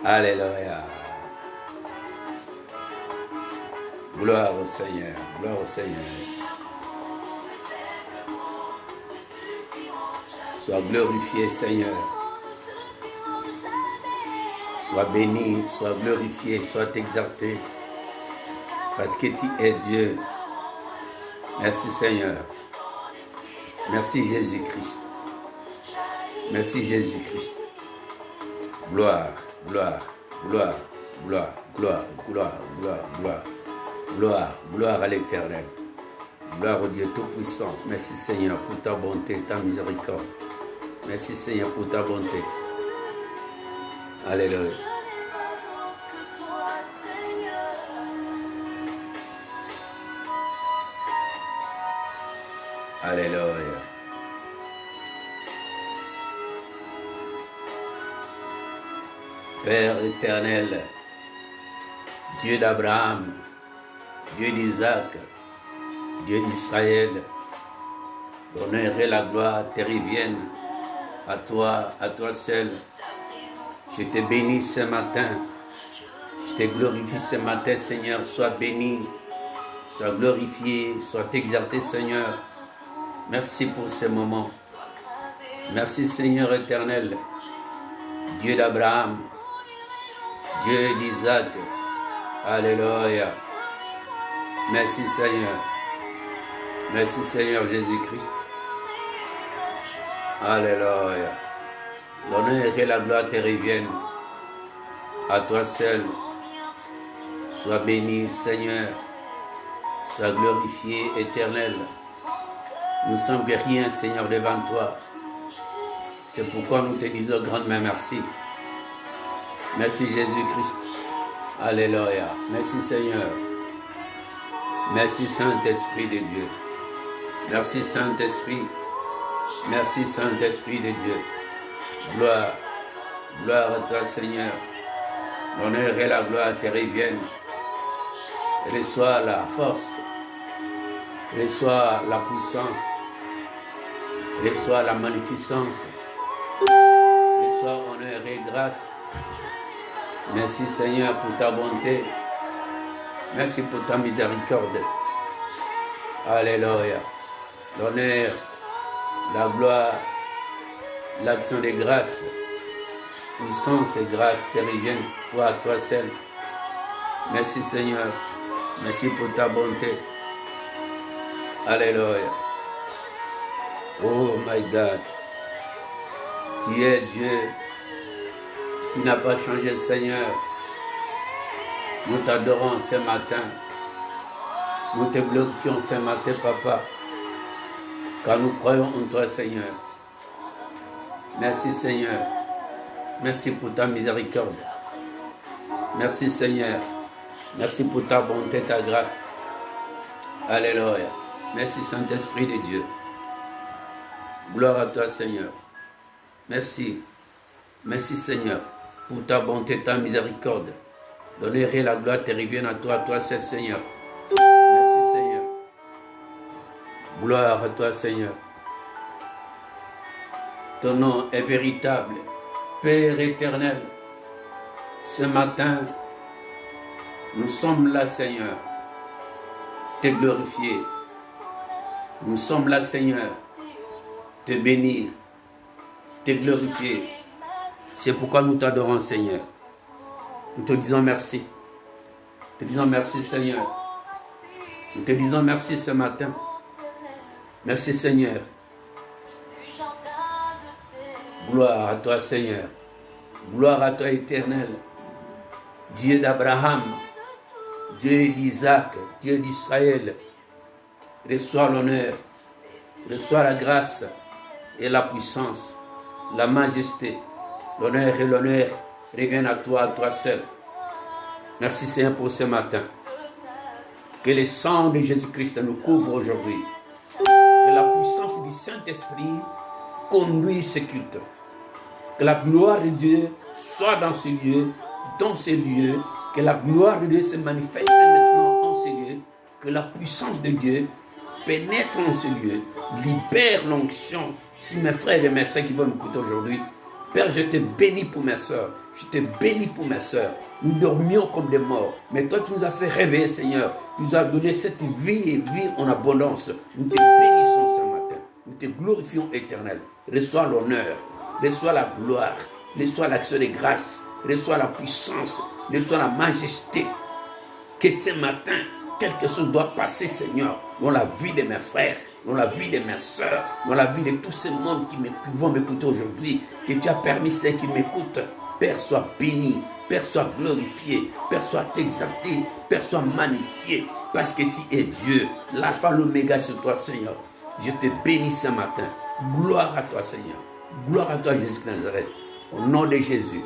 Alléluia. Gloire au Seigneur. Gloire au Seigneur. Sois glorifié, Seigneur. Sois béni, sois glorifié, sois exalté. Parce que tu es Dieu. Merci, Seigneur. Merci, Jésus-Christ. Merci, Jésus-Christ. Gloire, gloire, gloire, gloire, gloire, gloire, gloire, gloire. Gloire, gloire à l'Éternel. Gloire au Dieu Tout-Puissant. Merci, Seigneur, pour ta bonté, ta miséricorde. Merci, Seigneur, pour ta bonté. Alléluia. Alléluia. Père éternel, Dieu d'Abraham, Dieu d'Isaac, Dieu d'Israël, l'honneur et la gloire te reviennent à toi seul. Je te bénis ce matin, je te glorifie ce matin, Seigneur. Sois béni, sois glorifié, sois exalté, Seigneur. Merci pour ce moment. Merci, Seigneur éternel, Dieu d'Abraham, Dieu d'Isaac. Alléluia. Merci, Seigneur. Merci, Seigneur Jésus-Christ. Alléluia. L'honneur et la gloire te reviennent à toi seul. Sois béni, Seigneur. Sois glorifié, éternel. Nous ne sommes que rien, Seigneur, devant toi. C'est pourquoi nous te disons grandement merci. Merci, Jésus-Christ. Alléluia. Merci, Seigneur. Merci, Saint-Esprit de Dieu. Merci, Saint-Esprit. Merci, Saint-Esprit de Dieu. Gloire. Gloire à toi, Seigneur. L'honneur et la gloire te reviennent. Reçois la force. Reçois la puissance. Reçois la magnificence. Reçois honneur et grâce. Merci, Seigneur, pour ta bonté. Merci pour ta miséricorde. Alléluia. L'honneur, la gloire, l'action de grâce, puissance et grâce te reviennent toi à toi seul. Merci, Seigneur. Merci pour ta bonté. Alléluia. Oh my God. Tu es Dieu. Tu n'as pas changé, Seigneur. Nous t'adorons ce matin. Nous te glorifions ce matin, Papa. Car nous croyons en toi, Seigneur. Merci, Seigneur. Merci pour ta miséricorde. Merci, Seigneur. Merci pour ta bonté, ta grâce. Alléluia. Merci, Saint-Esprit de Dieu. Gloire à toi, Seigneur. Merci. Merci, Seigneur, pour ta bonté, ta miséricorde. L'honneur et la gloire te reviennent à toi seul, Seigneur. Merci, Seigneur. Gloire à toi, Seigneur. Ton nom est véritable. Père éternel, ce matin, nous sommes là, Seigneur, te glorifier. Nous sommes là, Seigneur, te bénir, te glorifier. C'est pourquoi nous t'adorons, Seigneur. Nous te disons merci. Nous te disons merci, Seigneur. Nous te disons merci ce matin. Merci, Seigneur. Gloire à toi, Seigneur. Gloire à toi, éternel. Dieu d'Abraham, Dieu d'Isaac, Dieu d'Israël. Reçois l'honneur, reçois la grâce et la puissance, la majesté. L'honneur et l'honneur reviennent à toi seul. Merci, Seigneur, pour ce matin. Que le sang de Jésus-Christ nous couvre aujourd'hui. Que la puissance du Saint-Esprit conduise ce culte. Que la gloire de Dieu soit dans ce lieu, que la gloire de Dieu se manifeste maintenant en ce lieu, que la puissance de Dieu pénètre en ce lieu, libère l'onction. Si mes frères et mes sœurs qui vont m'écouter aujourd'hui, Père, je te bénis pour mes soeurs. Je te bénis pour mes soeurs. Nous dormions comme des morts. Mais toi, tu nous as fait réveiller, Seigneur. Tu nous as donné cette vie et vie en abondance. Nous te bénissons ce matin. Nous te glorifions, Éternel. Reçois l'honneur. Reçois la gloire. Reçois l'action de grâce. Reçois la puissance. Reçois la majesté. Que ce matin, quelque chose doit passer, Seigneur, dans la vie de mes frères, dans la vie de mes soeurs, dans la vie de tous ces membres qui vont m'écouter aujourd'hui, que tu as permis ceux qui m'écoutent. Père, sois béni, Père, sois glorifié, Père, sois exalté, Père, sois magnifié, parce que tu es Dieu, l'alpha, l'oméga, c'est toi, Seigneur. Je te bénis ce matin. Gloire à toi, Seigneur. Gloire à toi, Jésus de Nazareth. Au nom de Jésus,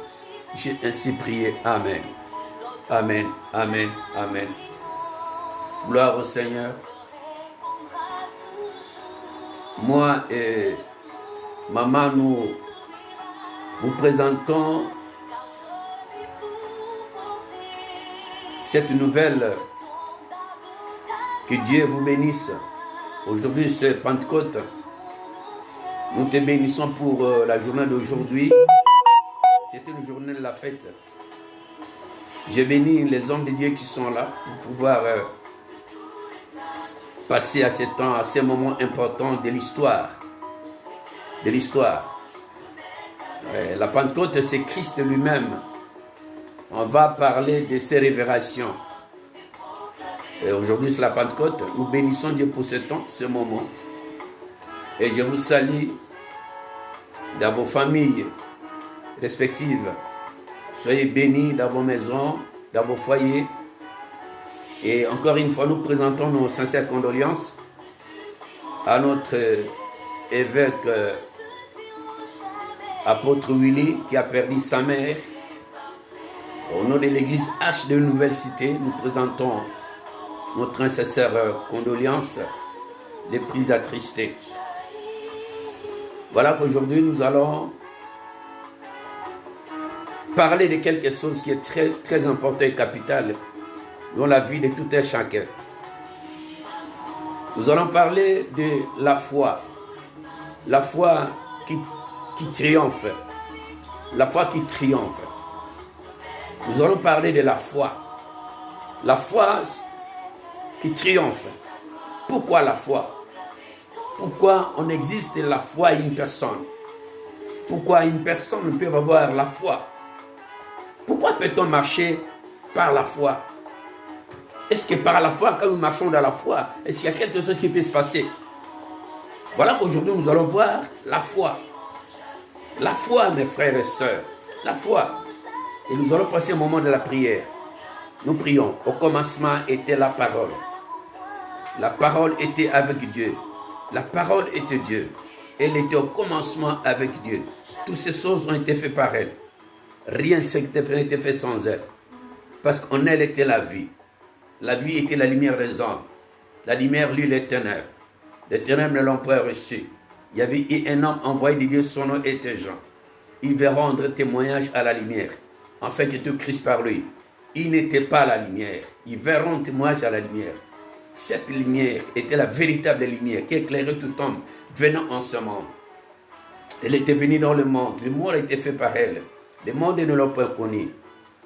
j'ai ainsi prié. Amen. Amen, amen, amen. Gloire au Seigneur. Moi et maman, nous vous présentons cette nouvelle. Que Dieu vous bénisse. Aujourd'hui, c'est Pentecôte. Nous te bénissons pour la journée d'aujourd'hui. C'est une journée de la fête. Je bénis les hommes de Dieu qui sont là pour pouvoir passer à ces temps, à ces moments importants de l'histoire. De l'histoire. La Pentecôte, c'est Christ lui-même. On va parler de ses révélations. Et aujourd'hui, c'est la Pentecôte. Nous bénissons Dieu pour ce temps, ce moment. Et je vous salue dans vos familles respectives. Soyez bénis dans vos maisons, dans vos foyers. Et encore une fois, nous présentons nos sincères condoléances à notre évêque apôtre Willy qui a perdu sa mère. Au nom de l'église Arche de Nouvelle Cité, nous présentons notre sincère condoléances, les prises attristées. Voilà qu'aujourd'hui nous allons parler de quelque chose qui est très, très important et capital dans la vie de tout un chacun. Nous allons parler de la foi qui triomphe, la foi qui triomphe. Nous allons parler de la foi qui triomphe. Pourquoi la foi? Pourquoi on existe la foi à une personne? Pourquoi une personne peut avoir la foi? Pourquoi peut-on marcher par la foi? Est-ce que par la foi, quand nous marchons dans la foi, est-ce qu'il y a quelque chose qui peut se passer? Voilà qu'aujourd'hui nous allons voir la foi. La foi, mes frères et sœurs. La foi. Et nous allons passer au moment de la prière. Nous prions. Au commencement était la parole. La parole était avec Dieu. La parole était Dieu. Elle était au commencement avec Dieu. Toutes ces choses ont été faites par elle. Rien n'a été fait sans elle. Parce qu'en elle était la vie. La vie était la lumière des hommes. La lumière, lui, les ténèbres. Les ténèbres ne l'ont pas reçu. Il y avait un homme envoyé de Dieu, son nom était Jean. Il veut rendre témoignage à la lumière, afin que tout Christ par lui. Il n'était pas la lumière. Il veut rendre témoignage à la lumière. Cette lumière était la véritable lumière qui éclairait tout homme venant en ce monde. Elle était venue dans le monde a été fait par elle. Le monde ne l'a pas connue.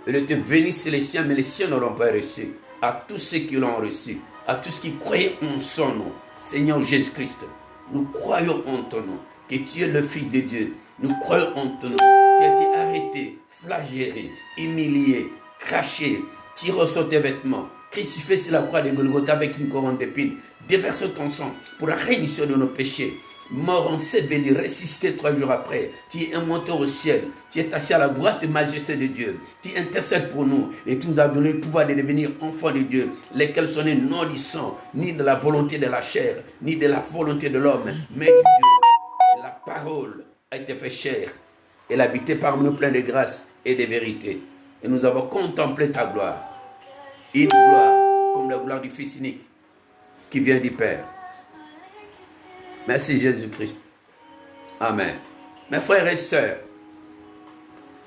Elle était venue chez les siens, mais les siens ne l'ont pas reçue. À tous ceux qui l'ont reçu, à tous ceux qui croyaient en son nom, Seigneur Jésus-Christ, nous croyons en ton nom, que tu es le Fils de Dieu. Nous croyons en ton nom, tu as été arrêté, flagellé, humilié, craché, tiré sur tes vêtements, crucifié sur la croix de Golgotha avec une couronne d'épines, déversé ton sang pour la rémission de nos péchés. Mort, enseveli, ressuscité 3 jours après. Tu es monté au ciel. Tu es assis à la droite de majesté de Dieu. Tu intercèdes pour nous. Et tu nous as donné le pouvoir de devenir enfants de Dieu. Lesquels sont nés non du sang, ni de la volonté de la chair, ni de la volonté de l'homme, mais de Dieu. Et la parole a été faite chair. Elle habitait parmi nous plein de grâce et de vérité. Et nous avons contemplé ta gloire. Une gloire comme la gloire du Fils unique qui vient du Père. Merci Jésus-Christ. Amen. Mes frères et sœurs,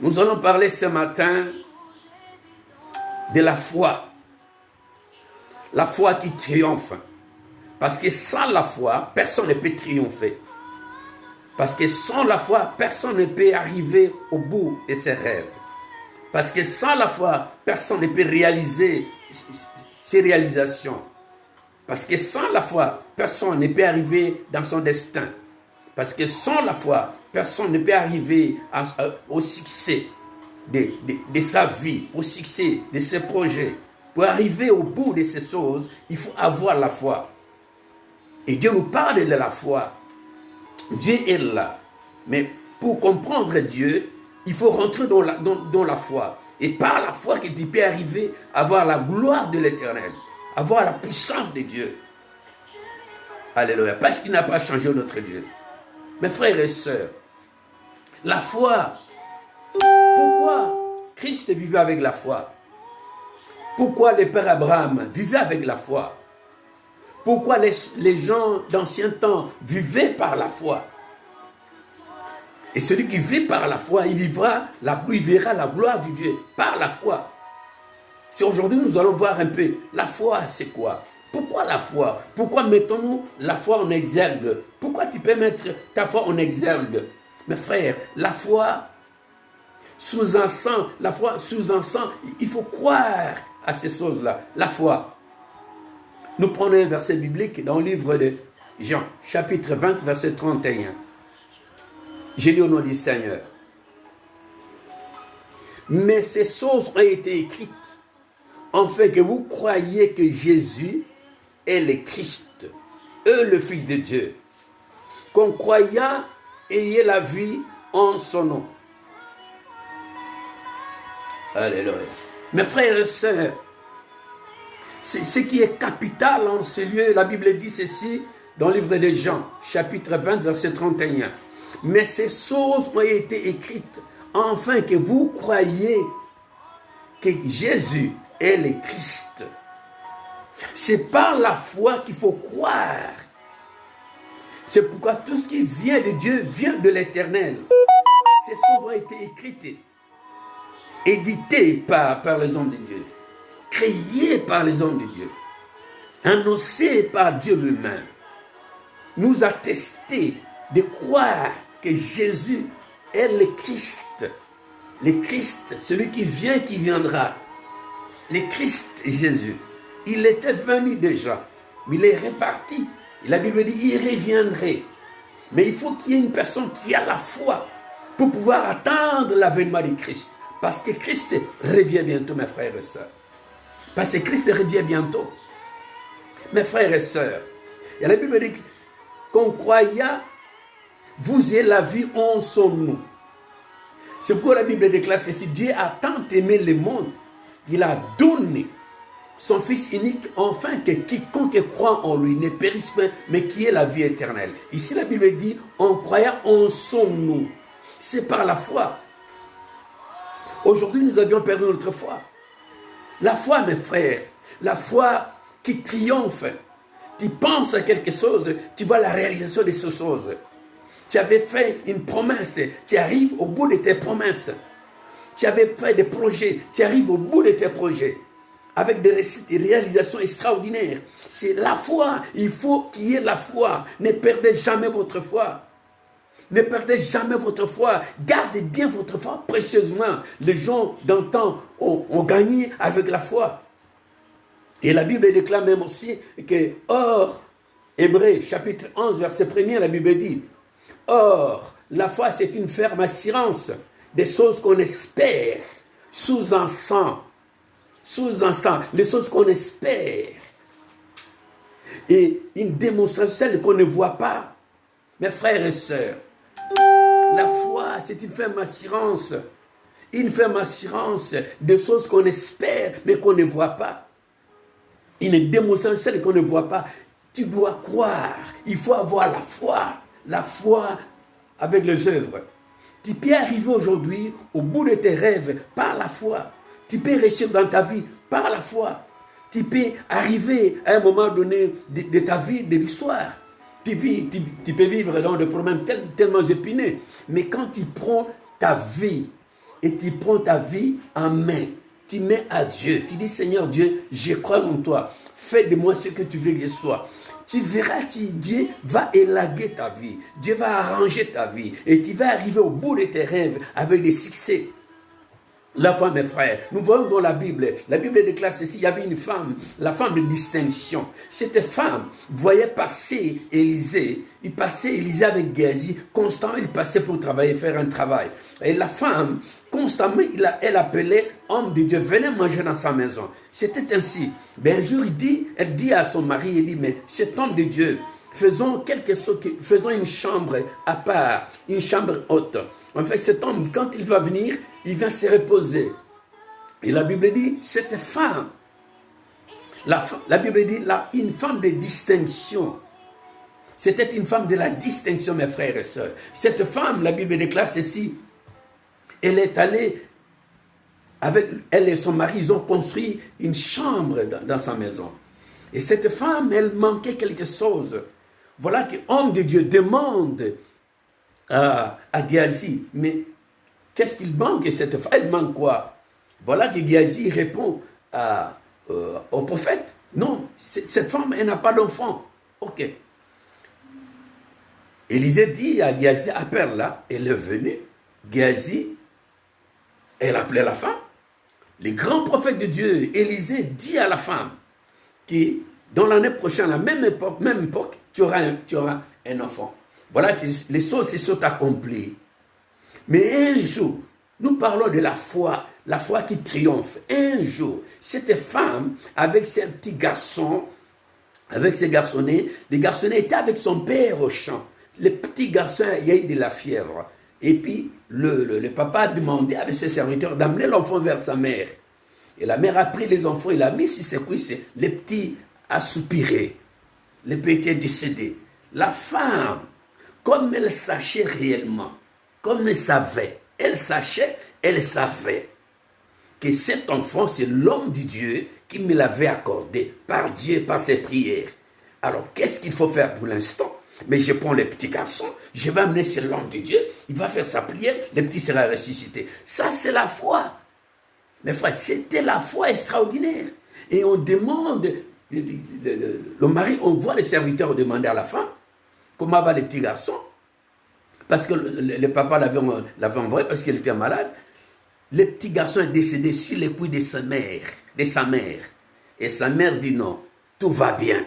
nous allons parler ce matin de la foi. La foi qui triomphe. Parce que sans la foi, personne ne peut triompher. Parce que sans la foi, personne ne peut arriver au bout de ses rêves. Parce que sans la foi, personne ne peut réaliser ses réalisations. Parce que sans la foi, personne ne peut arriver dans son destin. Parce que sans la foi, personne ne peut arriver au succès de sa vie, au succès de ses projets. Pour arriver au bout de ces choses, il faut avoir la foi. Et Dieu nous parle de la foi. Dieu est là. Mais pour comprendre Dieu, il faut rentrer dans la foi. Et par la foi que tu peux arriver à voir la gloire de l'Éternel, à voir la puissance de Dieu. Alléluia. Parce qu'il n'a pas changé notre Dieu. Mes frères et sœurs, la foi, pourquoi Christ vivait avec la foi? Pourquoi le Père Abraham vivait avec la foi? Pourquoi les gens d'ancien temps vivaient par la foi? Et celui qui vit par la foi, il verra la gloire du Dieu par la foi. Si aujourd'hui nous allons voir un peu, la foi c'est quoi? Pourquoi la foi? Pourquoi mettons-nous la foi en exergue? Pourquoi tu peux mettre ta foi en exergue? Mes frères, la foi sous-entend, il faut croire à ces choses-là. La foi. Nous prenons un verset biblique dans le livre de Jean, chapitre 20, verset 31. Je lis au nom du Seigneur. Mais ces choses ont été écrites, afin que vous croyiez que Jésus est le Christ, le Fils de Dieu. Qu'en croyant, ayez la vie en son nom. Alléluia. Mes frères et sœurs, ce qui est capital en ce lieu, la Bible dit ceci dans le livre de Jean, chapitre 20, verset 31. Mais ces choses ont été écrites, afin que vous croyiez que Jésus est le Christ. C'est par la foi qu'il faut croire. C'est pourquoi tout ce qui vient de Dieu vient de l'Éternel. Ces choses ont été écrites, éditées par les hommes de Dieu, créées par les hommes de Dieu, annoncées par Dieu lui-même, nous attester de croire que Jésus est le Christ. Le Christ, celui qui vient, qui viendra. Le Christ Jésus. Il était venu déjà, mais il est reparti. Et la Bible dit, il reviendrait. Mais il faut qu'il y ait une personne qui a la foi pour pouvoir attendre l'avènement de Christ. Parce que Christ revient bientôt, mes frères et sœurs. Parce que Christ revient bientôt. Mes frères et sœurs. Et la Bible dit qu'en croyant, vous ayez la vie en son nom. C'est pourquoi la Bible déclare ceci. Dieu a tant aimé le monde, il a donné son Fils unique, afin que quiconque croit en lui ne périsse pas, mais qui ait la vie éternelle. Ici, la Bible dit, en croyant en son nom. C'est par la foi. Aujourd'hui, nous avions perdu notre foi. La foi, mes frères, la foi qui triomphe. Tu penses à quelque chose, tu vois la réalisation de ces choses. Tu avais fait une promesse, tu arrives au bout de tes promesses. Tu avais fait des projets, tu arrives au bout de tes projets. Avec des récits, des réalisations extraordinaires. C'est la foi. Il faut qu'il y ait la foi. Ne perdez jamais votre foi. Ne perdez jamais votre foi. Gardez bien votre foi précieusement. Les gens d'antan ont gagné avec la foi. Et la Bible déclare même aussi que, or, Hébreux, chapitre 11, verset 1er, la Bible dit, or, la foi c'est une ferme assurance des choses qu'on espère, sous-entend, les choses qu'on espère, et une démonstration celle qu'on ne voit pas. Mes frères et sœurs, la foi c'est une ferme assurance des choses qu'on espère mais qu'on ne voit pas. Une démonstration celle qu'on ne voit pas. Tu dois croire, il faut avoir la foi avec les œuvres. Tu peux arriver aujourd'hui au bout de tes rêves par la foi. Tu peux réussir dans ta vie par la foi. Tu peux arriver à un moment donné de ta vie, de l'histoire. Tu peux vivre dans des problèmes tellement épineux. Mais quand tu prends ta vie et tu prends ta vie en main, tu mets à Dieu. Tu dis, Seigneur Dieu, je crois en toi. Fais de moi ce que tu veux que je sois. tu verras que Dieu va élaguer ta vie. Dieu va arranger ta vie. Et tu vas arriver au bout de tes rêves avec des succès. La femme, mes frères, nous voyons dans la Bible déclare ceci, il y avait une femme, la femme de distinction. Cette femme voyait passer Élisée, il passait Élisée avec Géasi, constamment il passait pour travailler, faire un travail. Et la femme, constamment, elle appelait homme de Dieu, venez manger dans sa maison. C'était ainsi. Ben, un jour, elle dit à son mari, elle dit, mais cet homme de Dieu, faisons une chambre à part, une chambre haute. En fait, cet homme, quand il va venir, il vient se reposer. Et la Bible dit, cette femme, la Bible dit, une femme de distinction. C'était une femme de la distinction, mes frères et sœurs. Cette femme, la Bible déclare ceci, elle est allée, avec elle et son mari, ils ont construit une chambre dans sa maison. Et cette femme, elle manquait quelque chose. Voilà que l'homme de Dieu demande à Géasi, mais qu'est-ce qu'il manque cette femme? Elle manque quoi? Voilà que Géasi répond au prophète. Non, cette femme, elle n'a pas d'enfant. Ok. Élisée dit à Géasi, appelle-la. Elle est venue. Géasi, elle appelait la femme. Le grand prophète de Dieu, Élisée, dit à la femme que dans l'année prochaine, à la même époque, tu auras un enfant. Voilà que les choses se sont accomplies. Mais un jour, nous parlons de la foi qui triomphe. Un jour, cette femme, avec ses petits garçons, avec ses garçonnets, les garçonnets étaient avec son père au champ. Le petit garçon, il y a eu de la fièvre. Et puis, le papa a demandé avec ses serviteurs d'amener l'enfant vers sa mère. Et la mère a pris les enfants, il a mis sur ses cuisses. Le petit a soupiré. Le petit est décédé. La femme, comme elle sachait réellement, comme elle savait que cet enfant, c'est l'homme de Dieu qui me l'avait accordé par Dieu, par ses prières. Alors, qu'est-ce qu'il faut faire pour l'instant? Mais je prends le petit garçon, je vais amener sur l'homme de Dieu, il va faire sa prière, le petit sera ressuscité. Ça, c'est la foi. Mes frères, c'était la foi extraordinaire. Et on demande, le mari, on voit les serviteurs demander à la femme, comment va le petit garçon? Parce que le papa l'avait envoyé parce qu'il était malade. Le petit garçon est décédé sur les couilles de sa mère. Et sa mère dit non, tout va bien.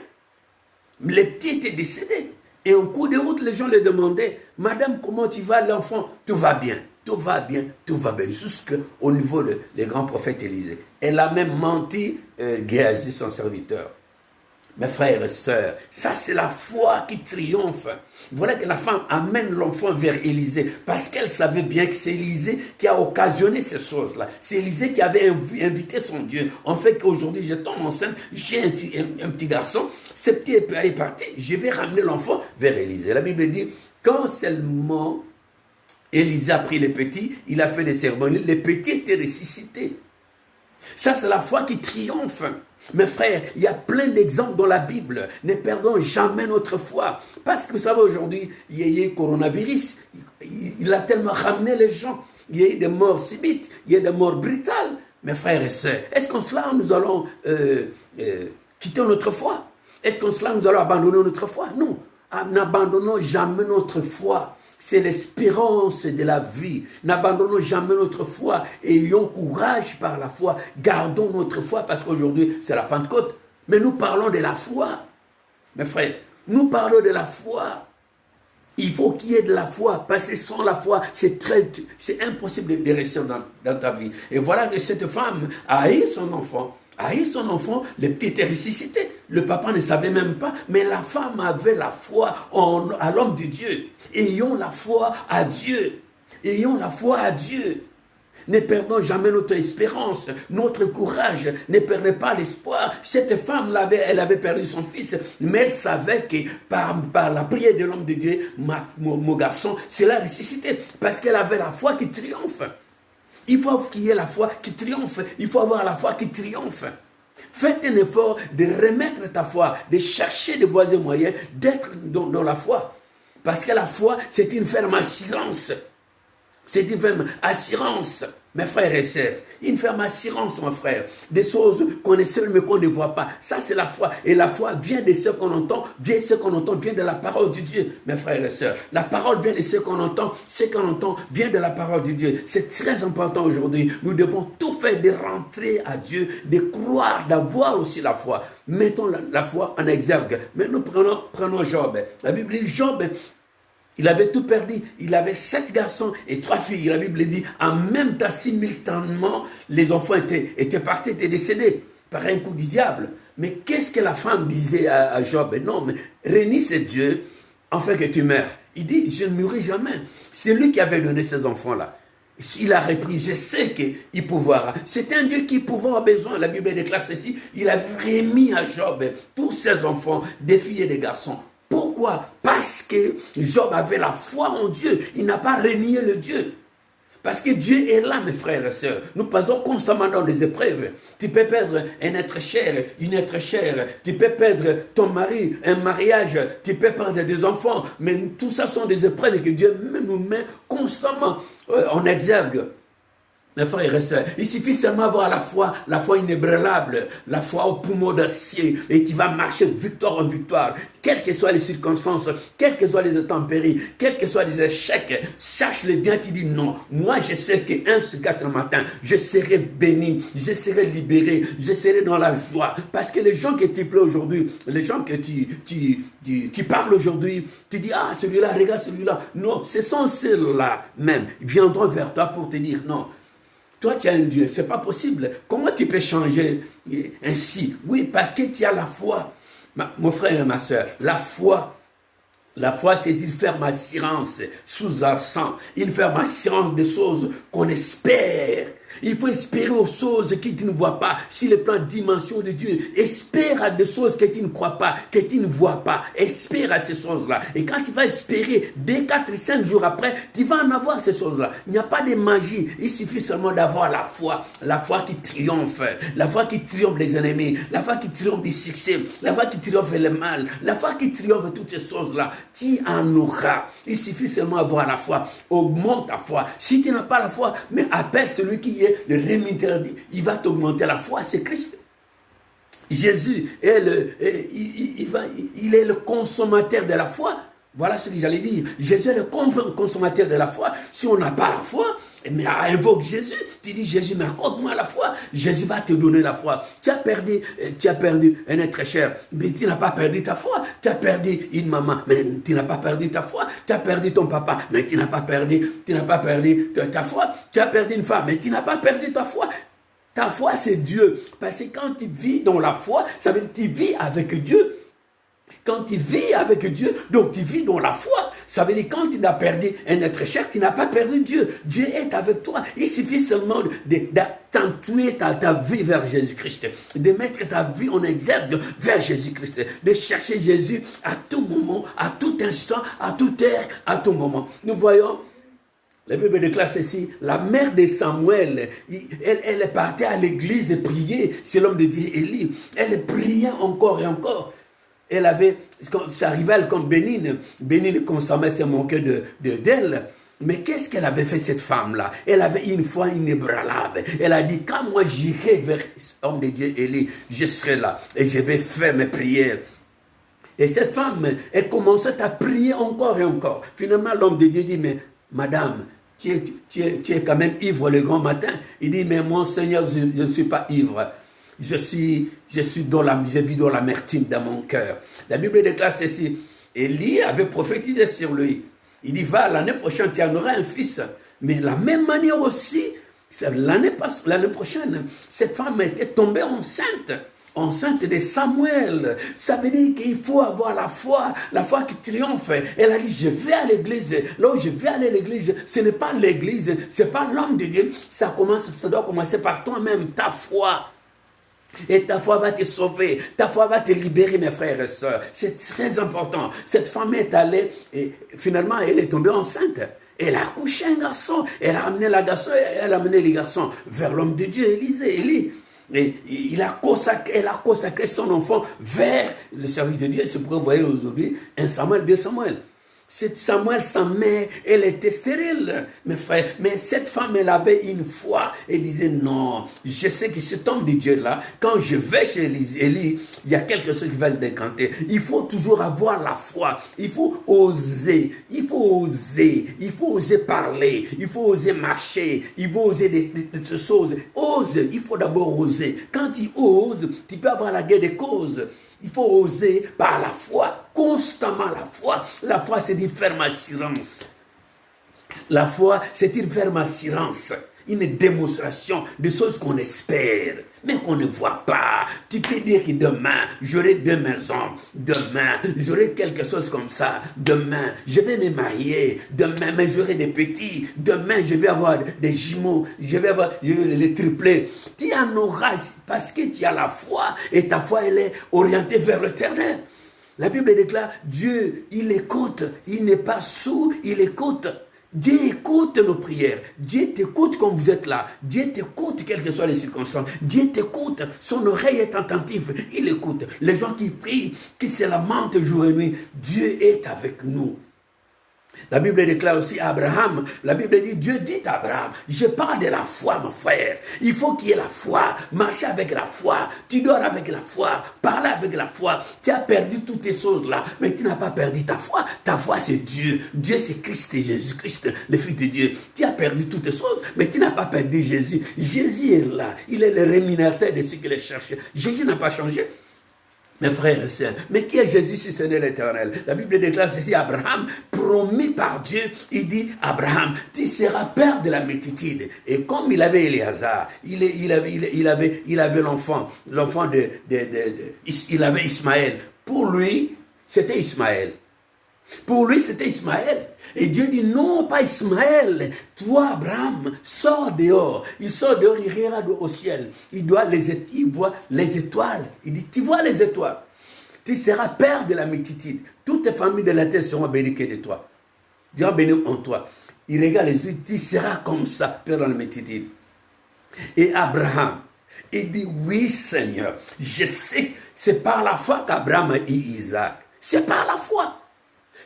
Le petit était décédé. Et en cours de route, les gens lui demandaient, madame, comment tu vas, l'enfant? Tout va bien, tout va bien, tout va bien. Jusqu'au niveau des grands prophètes Élisée. Elle a même menti, Géasi, son serviteur. Mes frères et sœurs, ça c'est la foi qui triomphe. Voilà que la femme amène l'enfant vers Élisée parce qu'elle savait bien que c'est Élisée qui a occasionné ces choses-là. C'est Élisée qui avait invité son Dieu. En fait qu'aujourd'hui je tombe enceinte, j'ai un petit garçon, ce petit est parti, je vais ramener l'enfant vers Élisée. La Bible dit, quand seulement Élisée a pris les petits, il a fait des cérémonies, les petits étaient ressuscités. Ça c'est la foi qui triomphe. Mes frères, il y a plein d'exemples dans la Bible. Ne perdons jamais notre foi. Parce que vous savez, aujourd'hui, il y a eu le coronavirus. Il a tellement ramené les gens. Il y a eu des morts subites. Il y a des morts brutales. Mes frères et sœurs, est-ce qu'en cela, nous allons quitter notre foi? Est-ce qu'en cela, nous allons abandonner notre foi? Non. N'abandonnons jamais notre foi. C'est l'espérance de la vie. N'abandonnons jamais notre foi. Ayons courage par la foi. Gardons notre foi parce qu'aujourd'hui, c'est la Pentecôte. Mais nous parlons de la foi. Mes frères, nous parlons de la foi. Il faut qu'il y ait de la foi. Parce que sans la foi, c'est impossible de réussir dans ta vie. Et voilà que cette femme a eu son enfant. Le petit était ressuscité. Le papa ne savait même pas, mais la femme avait la foi à l'homme de Dieu. Ayons la foi à Dieu. Ayons la foi à Dieu. Ne perdons jamais notre espérance, notre courage. Ne perdez pas l'espoir. Cette femme, elle avait perdu son fils, mais elle savait que par la prière de l'homme de Dieu, mon garçon, c'est la ressuscité. Parce qu'elle avait la foi qui triomphe. Il faut qu'il y ait la foi qui triomphe. Il faut avoir la foi qui triomphe. Faites un effort de remettre ta foi, de chercher de voies et moyens, d'être dans la foi. Parce que la foi, c'est une ferme assurance. C'est une ferme assurance, mes frères et sœurs. Une ferme assurance, mon frère. Des choses qu'on est seul mais qu'on ne voit pas. Ça, c'est la foi. Et la foi vient de ce qu'on entend. Vient de la parole de Dieu, mes frères et sœurs. La parole vient de ce qu'on entend. Ce qu'on entend vient de la parole de Dieu. C'est très important aujourd'hui. Nous devons tout faire de rentrer à Dieu, de croire, d'avoir aussi la foi. Mettons la foi en exergue. Mais nous prenons Job. La Bible dit Job, il avait tout perdu. Il avait 7 garçons et 3 filles. La Bible dit, en même temps, simultanément, les enfants étaient partis, étaient décédés par un coup du diable. Mais qu'est-ce que la femme disait à Job? Non, mais réunis c'est Dieu, afin que tu meurs. Il dit, je ne mourrai jamais. C'est lui qui avait donné ces enfants-là. Il a repris, je sais qu'il pourra. C'est un Dieu qui pourra besoin. La Bible déclare ceci. Il a remis à Job tous ses enfants, des filles et des garçons. Pourquoi? Parce que Job avait la foi en Dieu. Il n'a pas renié le Dieu. Parce que Dieu est là, mes frères et sœurs. Nous passons constamment dans des épreuves. Tu peux perdre un être cher, une être chère. Tu peux perdre ton mari, un mariage. Tu peux perdre des enfants. Mais tout ça sont des épreuves que Dieu nous met constamment en exergue. Mes frères et sœurs, il suffit seulement d'avoir la foi inébranlable, la foi au poumon d'acier, et tu vas marcher de victoire en victoire, quelles que soient les circonstances, quels que soient les intempéries, quels que soient les échecs, sache-le bien, tu dis non, moi je sais qu'un sur 4 matin, je serai béni, je serai libéré, je serai dans la joie, parce que les gens que tu plais aujourd'hui, les gens que tu parles aujourd'hui, tu dis, ah celui-là, regarde celui-là, non, ce sont ceux-là même, ils viendront vers toi pour te dire non. Toi, tu as un Dieu, ce n'est pas possible. Comment tu peux changer ainsi? Oui, parce que tu as la foi. Mon frère et ma soeur, la foi, c'est une ferme assurance sous-jacente, une ferme assurance des choses qu'on espère. Il faut espérer aux choses que tu ne vois pas. Sur le plan de dimension de Dieu, espère à des choses que tu ne crois pas, que tu ne vois pas. Espère à ces choses-là. Et quand tu vas espérer, dès 4-5 jours après, tu vas en avoir ces choses-là. Il n'y a pas de magie. Il suffit seulement d'avoir la foi qui triomphe, la foi qui triomphe les ennemis, la foi qui triomphe des succès, la foi qui triomphe le mal, la foi qui triomphe toutes ces choses-là. Tu en auras. Il suffit seulement d'avoir la foi. Augmente ta foi. Si tu n'as pas la foi, mais appelle celui qui est le rémiteur, il va t'augmenter la foi, c'est Christ. Jésus est il est le consommateur de la foi. Voilà ce que j'allais dire. Jésus est le consommateur de la foi. Si on n'a pas la foi, mais invoque Jésus. Tu dis, Jésus, mais accorde-moi la foi. Jésus va te donner la foi. Tu as perdu un être cher, mais tu n'as pas perdu ta foi. Tu as perdu une maman, mais tu n'as pas perdu ta foi. Tu as perdu ton papa, mais tu n'as pas perdu ta foi. Tu as perdu une femme, mais tu n'as pas perdu ta foi. Ta foi, c'est Dieu. Parce que quand tu vis dans la foi, ça veut dire que tu vis avec Dieu. Quand tu vis avec Dieu, donc tu vis dans la foi. Ça veut dire quand tu n'as perdu un être cher, tu n'as pas perdu Dieu. Dieu est avec toi. Il suffit seulement d'accentuer ta vie vers Jésus-Christ, de mettre ta vie en exergue vers Jésus-Christ, de chercher Jésus à tout moment, à tout instant, à toute heure, à tout moment. Nous voyons, la Bible déclare ceci, la mère de Samuel, elle est partie à l'église et prier, c'est l'homme de Dieu Élie. Elle priait encore et encore. Elle avait, sa rivale contre Bénigne, Bénigne constamment s'est moqué d'elle. Mais qu'est-ce qu'elle avait fait cette femme-là? Elle avait une foi inébranlable. Elle a dit, quand moi j'irai vers l'homme de Dieu Élie, je serai là et je vais faire mes prières. Et cette femme, elle commençait à prier encore et encore. Finalement, l'homme de Dieu dit, mais madame, tu es quand même ivre le grand matin. Il dit, mais mon Seigneur, je ne suis pas ivre. Je vis dans l'amertume dans mon cœur. La Bible déclare ceci. Élie avait prophétisé sur lui. Il dit, va, l'année prochaine, tu en auras un fils. Mais de la même manière aussi, l'année prochaine, cette femme était tombée enceinte de Samuel. Ça veut dire qu'il faut avoir la foi qui triomphe. Elle a dit, je vais à l'église. Là où je vais aller à l'église, ce n'est pas l'église, ce n'est pas l'homme de Dieu. Ça doit commencer par toi-même, ta foi. Et ta foi va te sauver, ta foi va te libérer, mes frères et sœurs. C'est très important. Cette femme est allée et finalement elle est tombée enceinte. Elle a accouché un garçon, elle a amené le garçon, elle a amené les garçons vers l'homme de Dieu, Élie. Et elle a consacré son enfant vers le service de Dieu. C'est pourquoi vous voyez aujourd'hui 1 Samuel, 2 Samuel. Samuel, sa mère, elle était stérile, mes frères. Mais cette femme, elle avait une foi. Elle disait, non, je sais que cet homme de Dieu-là, quand je vais chez Élie, il y a quelque chose qui va se décanter. Il faut toujours avoir la foi. Il faut oser. Il faut oser. Il faut oser parler. Il faut oser marcher. Il faut oser des choses. Ose. Il faut d'abord oser. Quand tu oses, tu peux avoir la guerre des causes. Il faut oser par la foi, constamment la foi. La foi, c'est une ferme assurance. La foi, c'est une ferme assurance, une démonstration de choses qu'on espère, mais qu'on ne voit pas. Tu peux dire que demain, j'aurai 2 maisons. Demain, j'aurai quelque chose comme ça. Demain, je vais me marier. Demain, mais j'aurai des petits. Demain, je vais avoir des jumeaux. Je vais les triplés. Tu en auras parce que tu as la foi et ta foi, elle est orientée vers l'éternel. La Bible déclare, Dieu, il écoute. Il n'est pas sourd, il écoute. Dieu écoute nos prières. Dieu t'écoute comme vous êtes là. Dieu t'écoute quelles que soient les circonstances. Dieu t'écoute. Son oreille est attentive. Il écoute. Les gens qui prient, qui se lamentent jour et nuit, Dieu est avec nous. La Bible déclare aussi à Abraham, la Bible dit, Dieu dit à Abraham, je parle de la foi, mon frère. Il faut qu'il y ait la foi, marcher avec la foi, tu dors avec la foi, parler avec la foi. Tu as perdu toutes ces choses-là, mais tu n'as pas perdu ta foi. Ta foi, c'est Dieu. Dieu, c'est Christ et Jésus-Christ, le Fils de Dieu. Tu as perdu toutes ces choses, mais tu n'as pas perdu Jésus. Jésus est là. Il est le rémunérateur de ceux qui le cherchent. Jésus n'a pas changé. Mes frères et sœurs, mais qui est Jésus si ce n'est l'Éternel? La Bible déclare ceci, Abraham, promis par Dieu, il dit, Abraham, tu seras père de la multitude. Et comme il avait Éléazar, il avait l'enfant il avait Ismaël. Pour lui, c'était Ismaël. Pour lui, c'était Ismaël. Et Dieu dit, non, pas Ismaël. Toi, Abraham, sors dehors. Il sort dehors, il regarde au ciel. Il voit les étoiles. Il dit, tu vois les étoiles. Tu seras père de la multitude. Toutes les familles de la terre seront bénies de toi. Dieu béni en toi. Il regarde les yeux, tu seras comme ça, père de la multitude. Et Abraham, il dit, oui, Seigneur, je sais que c'est par la foi qu'Abraham a eu Isaac. C'est par la foi.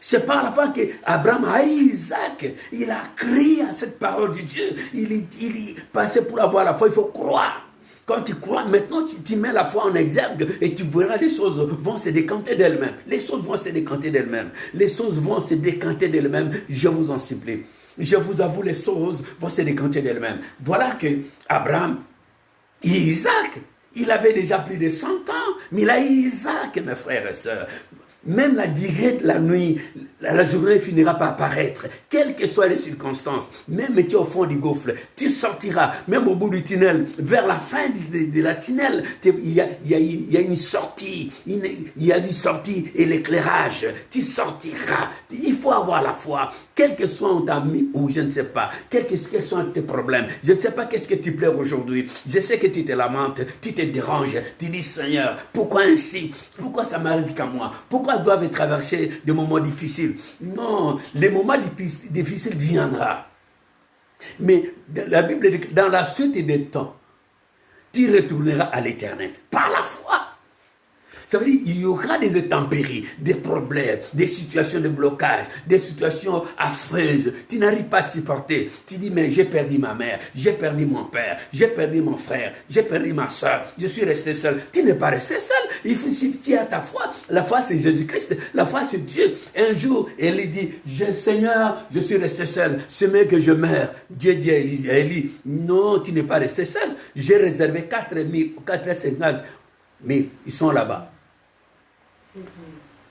C'est par la foi qu'Abraham a eu Isaac. Il a crié à cette parole de Dieu. Il est passé pour avoir la foi, il faut croire. Quand tu crois, maintenant tu mets la foi en exergue et tu verras les choses vont se décanter d'elles-mêmes. Les choses vont se décanter d'elles-mêmes. Les choses vont se décanter d'elles-mêmes, je vous en supplie. Je vous avoue, les choses vont se décanter d'elles-mêmes. Voilà que Abraham et Isaac, il avait déjà plus de 100 ans, mais il a eu Isaac, mes frères et sœurs. Même la durée de la nuit, la journée finira par apparaître, quelles que soient les circonstances. Même tu es au fond du gouffre, tu sortiras, même au bout du tunnel, vers la fin de la tunnel, il y a une sortie, il y a une sortie et l'éclairage, tu sortiras. Il faut avoir la foi, quel que soit on t'a mis ou je ne sais pas, quels sont tes problèmes, je ne sais pas qu'est-ce que tu pleures aujourd'hui, je sais que tu te lamentes, tu te déranges, tu dis Seigneur, pourquoi ainsi, pourquoi ça m'arrive qu'à moi, pourquoi doivent traverser des moments difficiles? Non, les moments difficiles viendront. Mais la Bible dit que dans la suite des temps, tu retourneras à l'Éternel par la foi. Ça veut dire qu'il y aura des intempéries, des problèmes, des situations de blocage, des situations affreuses. Tu n'arrives pas à supporter. Tu dis, mais j'ai perdu ma mère, j'ai perdu mon père, j'ai perdu mon frère, j'ai perdu ma soeur, je suis resté seul. Tu n'es pas resté seul. Il faut si tu as ta foi. La foi, c'est Jésus-Christ. La foi, c'est Dieu. Un jour, elle dit, Seigneur, je suis resté seul. C'est mieux que je meure. Dieu dit à Élie, non, tu n'es pas resté seul. J'ai réservé 450 000. Ils sont là-bas.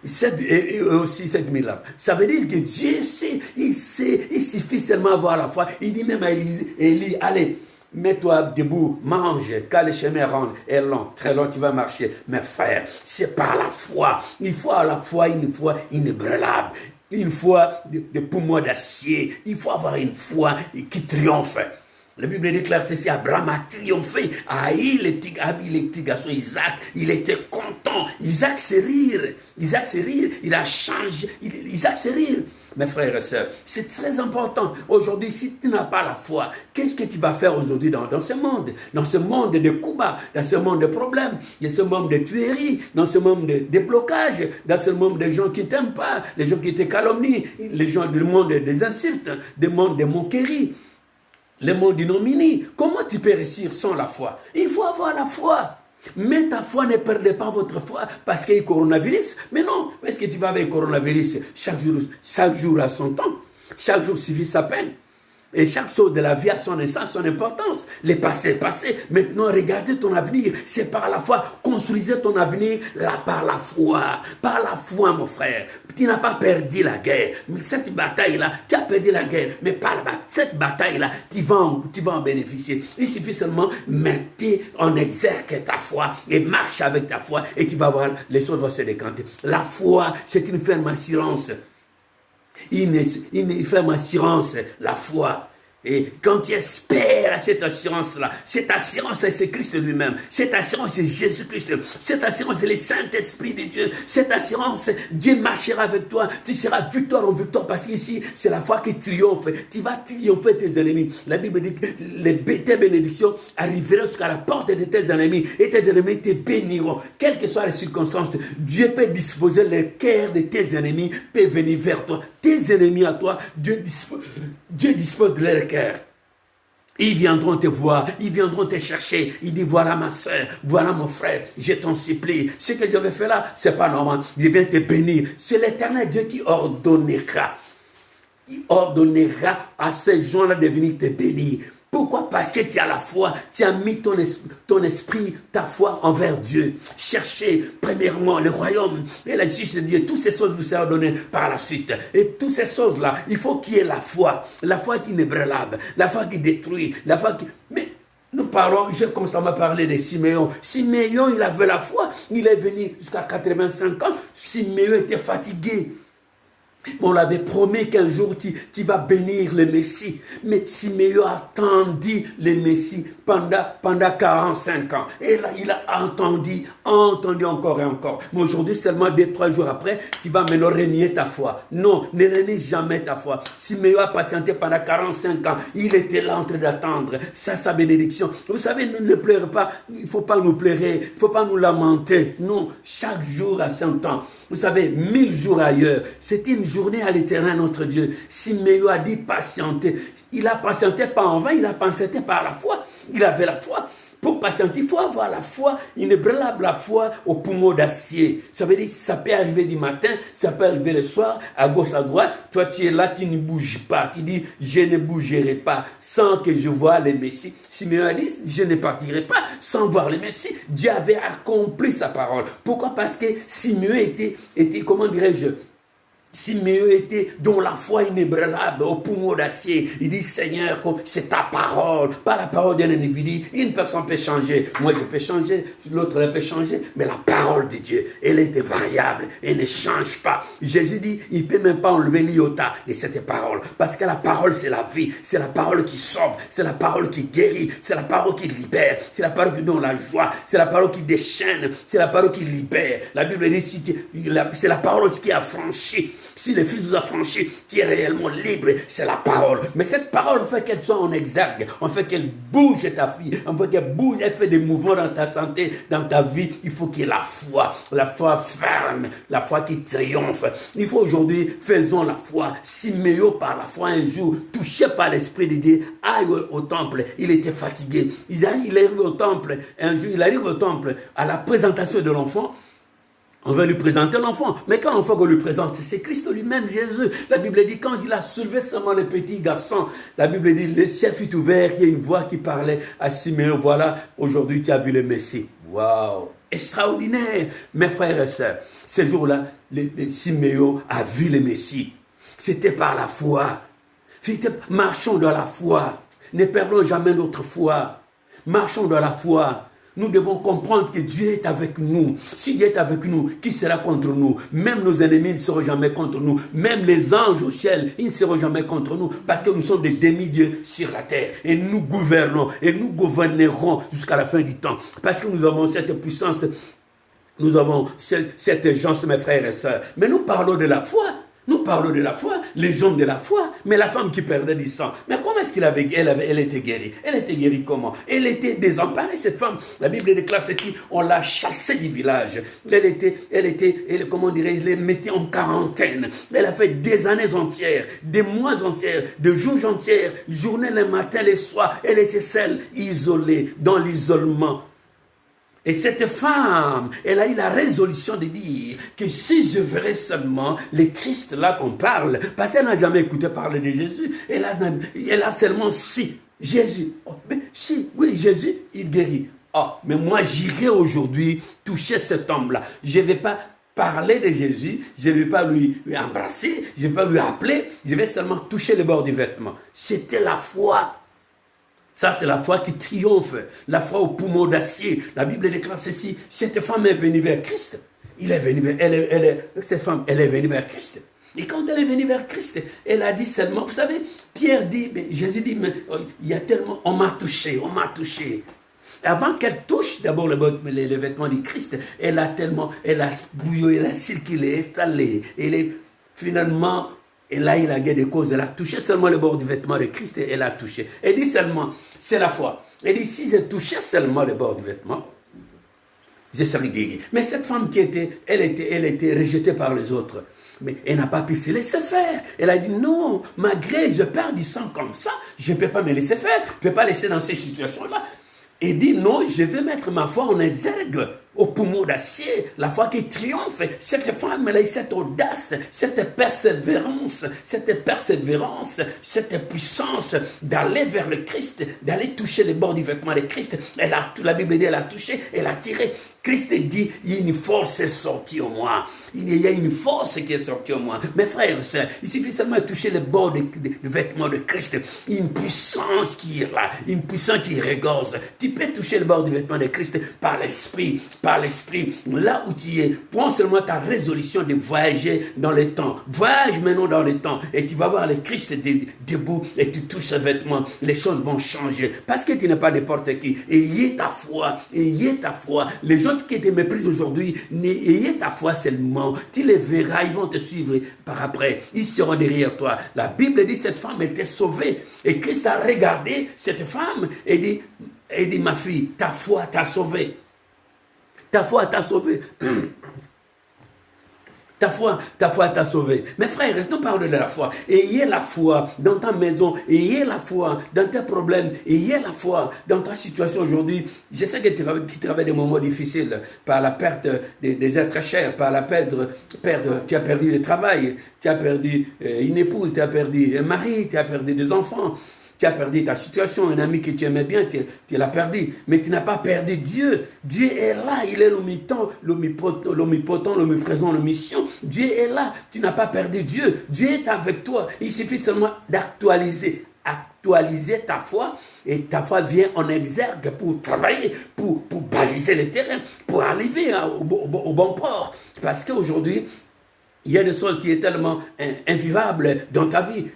7 et aussi 7 000 âmes. Ça veut dire que Dieu sait, il suffit seulement avoir la foi. Il dit même à Élie, allez, mets-toi debout, mange, car le chemin est long, très long, tu vas marcher. Mes frères, c'est par la foi. Il faut à la foi une foi inébranlable, une foi de poumons d'acier. Il faut avoir une foi qui triomphe. La Bible déclare ceci, Abraham a triomphé, a eu le petit garçon Isaac, il était content. Isaac c'est rire, il a changé, Isaac c'est rire. mes frères et sœurs. C'est très important. Aujourd'hui, si tu n'as pas la foi, qu'est-ce que tu vas faire aujourd'hui dans ce monde? Dans ce monde de coups, dans ce monde de problèmes, dans ce monde de tueries, dans ce monde de blocages, dans ce monde de gens qui ne t'aiment pas, les gens qui te calomnient, les gens du monde des insultes, du monde des moqueries, le monde d'ignominie. Comment tu peux réussir sans la foi? Il faut avoir la foi. Mais ta foi, ne perdez pas votre foi parce qu'il y a le coronavirus. Mais non, est-ce que tu vas avec le coronavirus? Chaque jour a son temps. Chaque jour suffit sa peine. Et chaque chose de la vie a son essence, son importance. Le passé est passé. Maintenant, regardez ton avenir. C'est par la foi. Construisez ton avenir là par la foi. Par la foi, mon frère. Tu n'as pas perdu la guerre. Mais cette bataille-là, tu as perdu la guerre. Mais par cette bataille-là, tu vas en bénéficier. Il suffit seulement de mettre en exergue ta foi et marche avec ta foi et tu vas voir, les choses vont se décanter. La foi, c'est une ferme assurance. Une ferme assurance, la foi. Et quand tu espères cette assurance-là, c'est Christ lui-même. Cette assurance, c'est Jésus-Christ. Cette assurance, c'est le Saint-Esprit de Dieu. Cette assurance, Dieu marchera avec toi. Tu seras victoire en victoire parce qu'ici, c'est la foi qui triomphe. Tu vas triompher tes ennemis. La Bible dit que tes bénédictions arriveront jusqu'à la porte de tes ennemis. Et tes ennemis te béniront. Quelles que soient les circonstances, Dieu peut disposer le cœur de tes ennemis, peut venir vers toi. Tes ennemis à toi, Dieu dispose de leur cœur. Ils viendront te voir, ils viendront te chercher. Il dit, voilà ma soeur, voilà mon frère, je t'en supplie. Ce que j'avais fait là, c'est pas normal. Je viens te bénir. C'est l'Éternel Dieu qui ordonnera. Il ordonnera à ces gens-là de venir te bénir. Pourquoi? Parce que tu as la foi, tu as mis ton esprit, ta foi envers Dieu. Cherchez premièrement le royaume et la justice de Dieu. Toutes ces choses vous seront données par la suite. Et toutes ces choses-là, il faut qu'il y ait la foi qui n'est brûlable, la foi qui détruit, la foi qui... Mais nous parlons, j'ai constamment parlé de Siméon. Siméon, il avait la foi, il est venu jusqu'à 85 ans. Siméon était fatigué. On l'avait promis qu'un jour tu vas bénir le Messie. Mais Siméon a attendu le Messie pendant 45 ans. Et là, il a entendu encore et encore. Mais aujourd'hui, seulement 2-3 jours après, tu vas maintenant renier ta foi. Non, ne renie jamais ta foi. Siméon a patienté pendant 45 ans. Il était là en train d'attendre sa bénédiction. Vous savez, ne pleurez pas. Il ne faut pas nous pleurer. Il ne faut pas nous lamenter. Non, chaque jour a son temps. Vous savez, 1000 jours ailleurs. C'était une journée à l'Éternel, notre Dieu. Siméon a dit patienter. Il a patienté pas en vain, il a patienté par la foi. Il avait la foi. Pour patienter, il faut avoir la foi, inébranlable la foi au poumon d'acier. Ça veut dire que ça peut arriver du matin, ça peut arriver le soir, à gauche, à droite. Toi, tu es là, tu ne bouges pas. Tu dis, je ne bougerai pas sans que je voie le Messie. Simeon a dit, je ne partirai pas sans voir le Messie. Dieu avait accompli sa parole. Pourquoi? Parce que Simeon était, comment dirais-je, Siméon était dans la foi inébranlable, au poumon d'acier. Il dit, Seigneur, c'est ta parole, pas la parole d'un individu. Une personne peut changer, moi je peux changer, l'autre peut changer, mais la parole de Dieu, elle est variable, elle ne change pas. Jésus dit, il ne peut même pas enlever l'iota de cette parole, parce que la parole c'est la vie, c'est la parole qui sauve, c'est la parole qui guérit, c'est la parole qui libère, c'est la parole qui donne la joie, c'est la parole qui déchaîne, c'est la parole qui libère. La Bible dit, c'est la parole qui a franchi. Si le Fils vous a franchi, tu es réellement libre, c'est la parole. Mais cette parole, on fait qu'elle soit en exergue, on fait qu'elle bouge ta vie, on fait qu'elle bouge, elle fait des mouvements dans ta santé, dans ta vie. Il faut qu'il y ait la foi ferme, la foi qui triomphe. Il faut aujourd'hui, faisons la foi. Siméon, par la foi, un jour, touché par l'Esprit de Dieu, aille au temple. Il était fatigué. Il arrive au temple, un jour, il arrive au temple à la présentation de l'enfant. On va lui présenter l'enfant. Mais quand l'enfant qu'on lui présente, c'est Christ lui-même, Jésus. La Bible dit, quand il a soulevé seulement le petit garçon, la Bible dit, le ciel fut ouvert, il y a une voix qui parlait à Siméon. Voilà, aujourd'hui tu as vu le Messie. Waouh! Extraordinaire, mes frères et sœurs. Ce jour-là, Siméon a vu le Messie. C'était par la foi. Marchons dans la foi. Ne perdons jamais notre foi. Marchons dans la foi. Nous devons comprendre que Dieu est avec nous. Si Dieu est avec nous, qui sera contre nous? Même nos ennemis ne seront jamais contre nous. Même les anges au ciel, ils ne seront jamais contre nous. Parce que nous sommes des demi-dieux sur la terre. Et nous gouvernons. Et nous gouvernerons jusqu'à la fin du temps. Parce que nous avons cette puissance. Nous avons cette urgence, mes frères et sœurs. Mais nous parlons de la foi. Nous parlons de la foi, les hommes de la foi, mais la femme qui perdait du sang. Mais comment est-ce elle était guérie? Elle était guérie comment? Elle était désemparée, cette femme. La Bible déclare ceci, on l'a chassée du village. Comment dirais-je, les mettait en quarantaine. Elle a fait des années entières, des mois entiers, des jours entiers, journée, le matin, le soir. Elle était seule, isolée, dans l'isolement. Et cette femme, elle a eu la résolution de dire que si je verrais seulement le Christ là qu'on parle, parce qu'elle n'a jamais écouté parler de Jésus, elle a seulement si, Jésus, si, oui, Jésus, il guérit. Oh, mais moi j'irai aujourd'hui toucher cet homme-là. Je ne vais pas parler de Jésus, je ne vais pas lui embrasser, je ne vais pas lui appeler, je vais seulement toucher le bord du vêtement. C'était la foi. Ça, c'est la foi qui triomphe, la foi au poumon d'acier. La Bible déclare ceci, cette femme est venue vers Christ. Cette femme, elle est venue vers Christ. Et quand elle est venue vers Christ, elle a dit seulement, vous savez, Jésus dit, mais, il y a tellement, on m'a touché. Avant qu'elle touche d'abord les vêtements du Christ, elle a bouillé, elle a circulé, étalé, finalement, et là, il a gagné des causes. Elle a touché seulement le bord du vêtement de Christ et elle a touché. Elle dit seulement, c'est la foi. Elle dit, si je touchais seulement le bord du vêtement, je serais guéri. Mais cette femme elle était rejetée par les autres. Mais elle n'a pas pu se laisser faire. Elle a dit, non, malgré je perds du sang comme ça, je ne peux pas me laisser faire. Je ne peux pas laisser dans ces situations-là. Et dit, non, je vais mettre ma foi en exergue, au poumon d'acier, la foi qui triomphe. Cette femme, elle a eu cette audace, cette persévérance, cette puissance d'aller vers le Christ, d'aller toucher les bords du vêtement de Christ. La Bible dit, elle a touché, elle a tiré. Christ dit, il y a une force sortie en moi. Il y a une force qui est sortie en moi. Mes frères et sœurs, il suffit seulement de toucher les bords du vêtement de Christ. Une puissance qui est là, une puissance qui regorge. Tu peux toucher le bord du vêtement de Christ par l'esprit, là où tu es. Prends seulement ta résolution de voyager dans le temps. Voyage maintenant dans le temps et tu vas voir le Christ debout et tu touches ce vêtement. Les choses vont changer parce que tu n'es pas n'importe qui. Ayez ta foi. Les gens qui te méprisent aujourd'hui, ayez ta foi seulement. Tu les verras, ils vont te suivre par après. Ils seront derrière toi. La Bible dit cette femme était sauvée et Christ a regardé cette femme et dit ma fille, ta foi t'a sauvée. Ta foi t'a sauvé. Ta foi t'a sauvé. Mes frères, nous parlons de la foi. Ayez la foi dans ta maison. Ayez la foi dans tes problèmes. Ayez la foi dans ta situation aujourd'hui. Je sais que tu travailles des moments difficiles par la perte des êtres chers, par la perdre. Tu as perdu le travail, tu as perdu une épouse, tu as perdu un mari, tu as perdu des enfants. Tu as perdu ta situation, un ami que tu aimais bien, tu l'as perdu. Mais tu n'as pas perdu Dieu. Dieu est là, il est l'omnipotent, l'omniprésent, l'omniscient. Dieu est là, tu n'as pas perdu Dieu. Dieu est avec toi. Il suffit seulement d'actualiser ta foi et ta foi vient en exergue pour travailler, pour baliser le terrain, pour arriver au bon port. Parce qu'aujourd'hui, il y a des choses qui sont tellement invivables dans ta vie.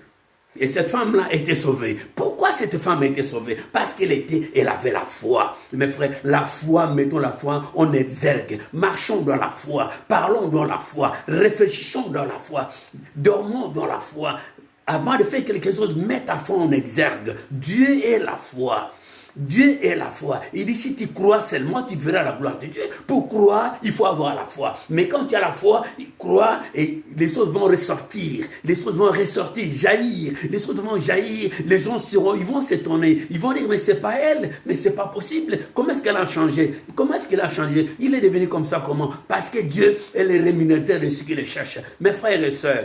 Et cette femme-là était sauvée. Pourquoi cette femme a été sauvée? Parce qu'elle avait la foi. Mes frères, la foi, mettons la foi en exergue. Marchons dans la foi. Parlons dans la foi. Réfléchissons dans la foi. Dormons dans la foi. Avant de faire quelque chose, mets ta foi en exergue. Dieu est la foi. Dieu est la foi. Il dit, si tu crois seulement, tu verras la gloire de Dieu. Pour croire, il faut avoir la foi. Mais quand tu as la foi, crois et les choses vont ressortir. Les choses vont ressortir, jaillir. Les choses vont jaillir. Les gens ils vont s'étonner. Ils vont dire, mais c'est pas elle. Mais c'est pas possible. Comment est-ce qu'elle a changé? Comment est-ce qu'elle a changé? Il est devenu comme ça, comment? Parce que Dieu est le rémunérateur de ceux qui le cherchent. Mes frères et sœurs,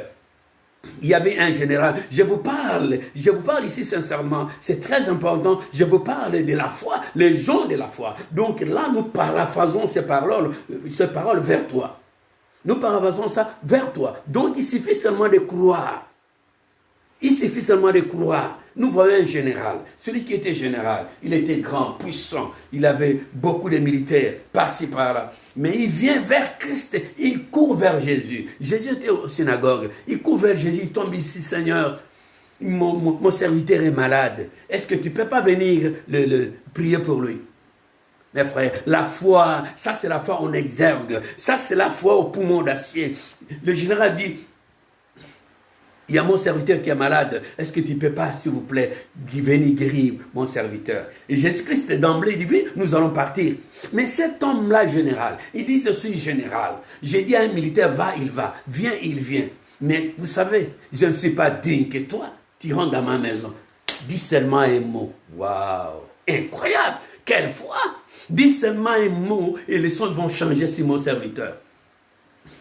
il y avait un général, je vous parle ici sincèrement, c'est très important, je vous parle de la foi, les gens de la foi. Donc là, nous paraphrasons ces paroles vers toi. Nous paraphrasons ça vers toi. Donc il suffit seulement de croire. Il suffit seulement de croire. Nous voyons un général. Celui qui était général, il était grand, puissant. Il avait beaucoup de militaires, par-ci, par-là. Mais il vient vers Christ. Il court vers Jésus. Jésus était au synagogue. Il court vers Jésus. Il tombe ici, Seigneur. Mon serviteur est malade. Est-ce que tu ne peux pas venir prier pour lui? Mes frères, la foi, ça c'est la foi en exergue. Ça c'est la foi au poumon d'acier. Le général dit, il y a mon serviteur qui est malade. Est-ce que tu ne peux pas, s'il vous plaît, venir guérir mon serviteur? Et Jésus-Christ, d'emblée, dit, oui, nous allons partir. Mais cet homme-là, général, il dit, je suis général. J'ai dit à un militaire, va, il va. Viens, il vient. Mais vous savez, je ne suis pas digne que toi, tu rentres dans ma maison. Dis seulement un mot. Waouh! Incroyable! Quelle foi! Dis seulement un mot et les choses vont changer sur mon serviteur.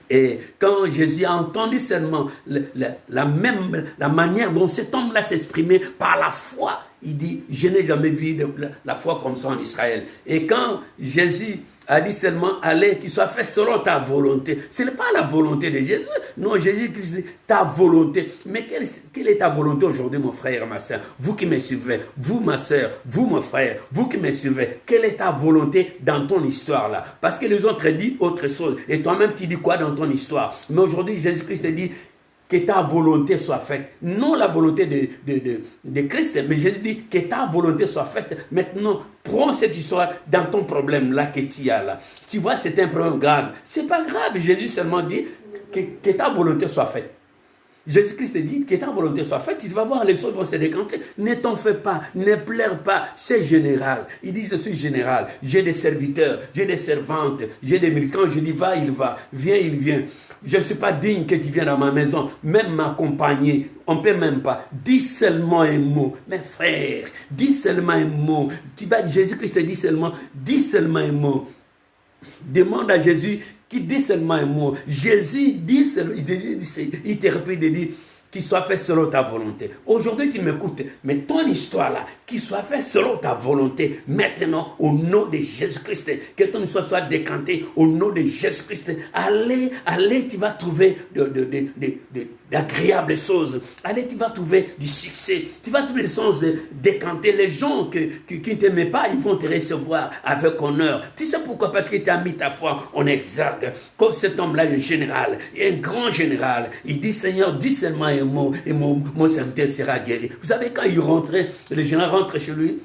Et quand Jésus a entendu seulement la manière dont cet homme-là s'exprimait par la foi, il dit, je n'ai jamais vu la foi comme ça en Israël. Et quand Jésus a dit seulement, allez, qu'il soit fait selon ta volonté. Ce n'est pas la volonté de Jésus. Non, Jésus dit, ta volonté. Mais quelle est ta volonté aujourd'hui, mon frère et ma soeur? Vous qui me suivez, vous ma soeur, vous mon frère, vous qui me suivez, quelle est ta volonté dans ton histoire là? Parce que les autres disent autre chose. Et toi-même, tu dis quoi dans ton histoire? Mais aujourd'hui, Jésus-Christ dit, que ta volonté soit faite. Non la volonté de Christ, mais Jésus dit que ta volonté soit faite. Maintenant, prends cette histoire dans ton problème là que tu as là. Tu vois, c'est un problème grave. C'est pas grave. Jésus seulement dit que ta volonté soit faite. Jésus-Christ dit que ta volonté soit faite, tu vas voir, les choses vont se décanter. Ne t'en fais pas, ne pleure pas, c'est général. Il dit, je suis général, j'ai des serviteurs, j'ai des servantes, j'ai des militants, je dis, va, il va, viens, il vient. Je ne suis pas digne que tu viennes à ma maison, même m'accompagner, on ne peut même pas. Dis seulement un mot, mes frères, dis seulement un mot. Jésus-Christ dit seulement, dis seulement un mot. Demande à Jésus qui dit seulement un mot. Jésus dit seulement, il te répète de dire qu'il soit fait selon ta volonté. Aujourd'hui, tu m'écoutes, mais ton histoire là, qu'il soit fait selon ta volonté, maintenant, au nom de Jésus-Christ, que ton histoire soit décantée au nom de Jésus-Christ. Allez, tu vas trouver d'agréables choses. Allez, tu vas trouver du succès. Tu vas trouver des choses décantées. Les gens qui ne t'aiment pas, ils vont te recevoir avec honneur. Tu sais pourquoi? Parce que tu as mis ta foi en exergue. Comme cet homme-là, le général, un grand général, il dit, Seigneur, dis seulement un mot et mon serviteur sera guéri. Vous savez, quand il rentrait, le général rentre chez lui,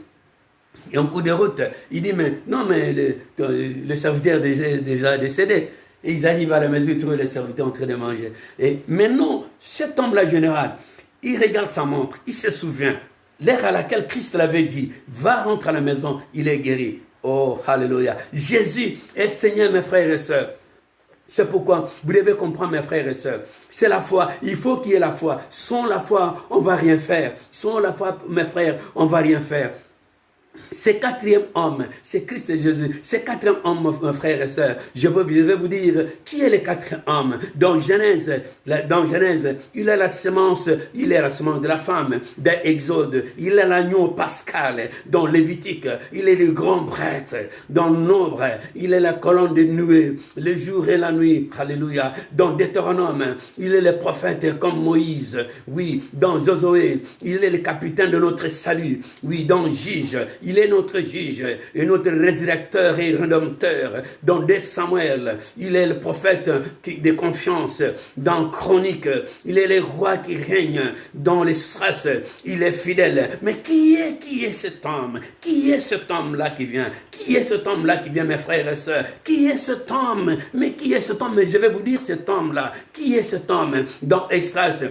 et en cours de route, il dit, mais non, mais le serviteur est déjà décédé. Et ils arrivent à la maison, ils trouvent le serviteur en train de manger. Et maintenant, cet homme-là, général, il regarde sa montre, il se souvient, l'heure à laquelle Christ l'avait dit, va rentrer à la maison, il est guéri. Oh, alléluia. Jésus est Seigneur, mes frères et sœurs. C'est pourquoi vous devez comprendre, mes frères et sœurs. C'est la foi. Il faut qu'il y ait la foi. Sans la foi, on ne va rien faire. Sans la foi, mes frères, on ne va rien faire. Ce quatrième homme, c'est Christ et Jésus. Ce quatrième homme, mes frères et sœurs, je vais vous dire qui est le quatrième homme. Dans Genèse, il est la semence de la femme. Dans Exode, il est l'agneau pascal. Dans Lévitique, il est le grand prêtre. Dans Nombre, il est la colonne de nuée, le jour et la nuit. Alléluia. Dans Deutéronome, il est le prophète comme Moïse. Oui. Dans Josué, il est le capitaine de notre salut. Oui. Dans Juge, il est notre juge et notre résurrecteur et rédempteur. Dans 2 Samuel, il est le prophète de confiance. Dans Chronique, il est le roi qui règne. Dans les Strass, il est fidèle. Mais qui est cet homme? Qui est cet homme-là qui vient? Qui est cet homme-là qui vient, mes frères et sœurs? Qui est cet homme? Mais qui est cet homme? Mais je vais vous dire cet homme-là. Qui est cet homme? Dans Extras,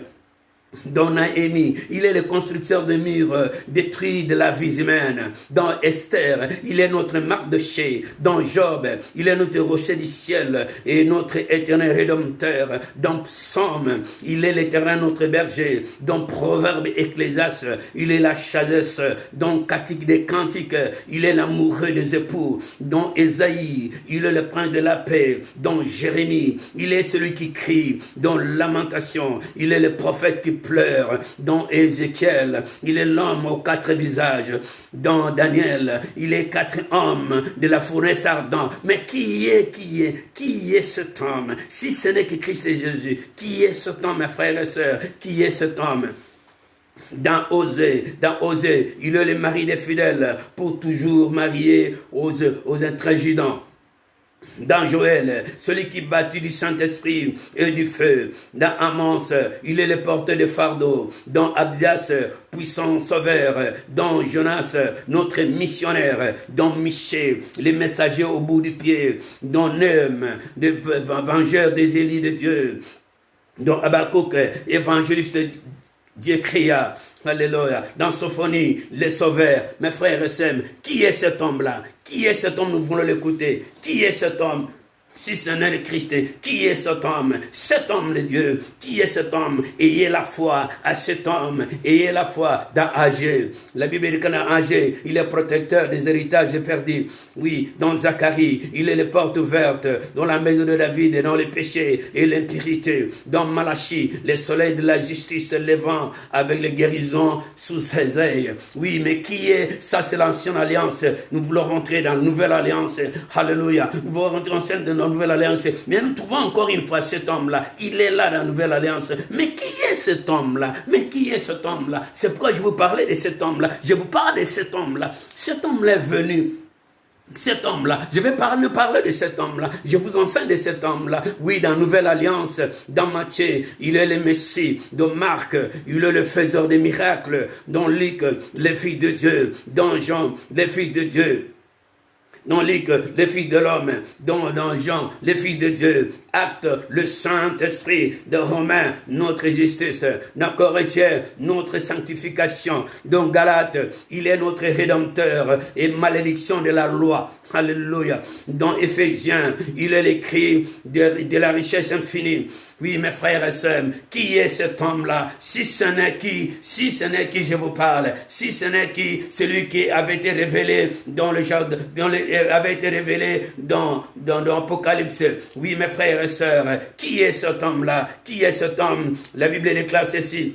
dans Naémie, il est le constructeur de murs détruits de la vie humaine. Dans Esther, il est notre Mardochée. Dans Job, il est notre rocher du ciel et notre éternel rédempteur. Dans Psaume, il est l'éternel notre berger. Dans Proverbe Ecclésiaste, il est la sagesse. Dans Cantique des Cantiques, il est l'amoureux des époux. Dans Ésaïe, il est le prince de la paix. Dans Jérémie, il est celui qui crie. Dans Lamentation, il est le prophète qui pleure. Dans Ézéchiel, il est l'homme aux 4 visages. Dans Daniel, il est 4 hommes de la fournaise ardente. Mais qui est cet homme? Si ce n'est que Christ et Jésus, qui est cet homme, mes frères et sœurs? Qui est cet homme? Dans Osée, il est le mari des fidèles, pour toujours marié aux intransigeants. Dans Joël, celui qui bâtit du Saint-Esprit et du feu. Dans Amos, il est le porteur de fardeau. Dans Abdias, puissant sauveur. Dans Jonas, notre missionnaire. Dans Michée, les messagers au bout du pied. Dans Neum, le vengeur des élits de Dieu. Dans Habakkuk, évangéliste, Dieu cria, alléluia, dans Sophonie, les sauveurs, mes frères et sœurs, qui est cet homme-là? Qui est cet homme? Nous voulons l'écouter. Qui est cet homme? Si ce n'est le Christ, qui est cet homme? Cet homme de Dieu, qui est cet homme? Ayez la foi à cet homme, ayez la foi dans Agé. La Bible dit qu'en Agé, il est protecteur des héritages perdus. Oui, dans Zacharie, il est les portes ouvertes, dans la maison de David, dans les péchés et l'impurité. Dans Malachie, les soleils de la justice levant avec les guérisons sous ses ailes. Oui, mais qui est? Ça, c'est l'ancienne alliance. Nous voulons rentrer dans la nouvelle alliance. Alléluia. Nous voulons rentrer en scène de la nouvelle alliance. Mais nous trouvons encore une fois cet homme-là. Il est là dans la nouvelle alliance. Mais qui est cet homme-là? Mais qui est cet homme-là? C'est pourquoi je vous parlais de cet homme-là. Je vous parle de cet homme-là. Cet homme-là est venu. Cet homme-là, je vais parler de cet homme-là. Je vous enseigne de cet homme-là. Oui, dans Nouvelle Alliance, dans Matthieu, il est le Messie. Dans Marc, il est le faiseur des miracles. Dans Luc, le Fils de Dieu. Dans Jean, le Fils de Dieu. Dans Luc, le Fils de l'homme, dans Jean, le Fils de Dieu, Acte, le Saint-Esprit, de Romains, notre justice, dans Corinthiens, notre sanctification, dans Galates, il est notre Rédempteur et malédiction de la loi. Alléluia. Dans Éphésiens, il est l'écrit de la richesse infinie. Oui, mes frères et sœurs, qui est cet homme-là? Si ce n'est qui je vous parle, si ce n'est qui, celui qui avait été révélé avait été révélé dans Apocalypse. Oui, mes frères et sœurs, qui est cet homme-là? Qui est cet homme? La Bible déclare ceci.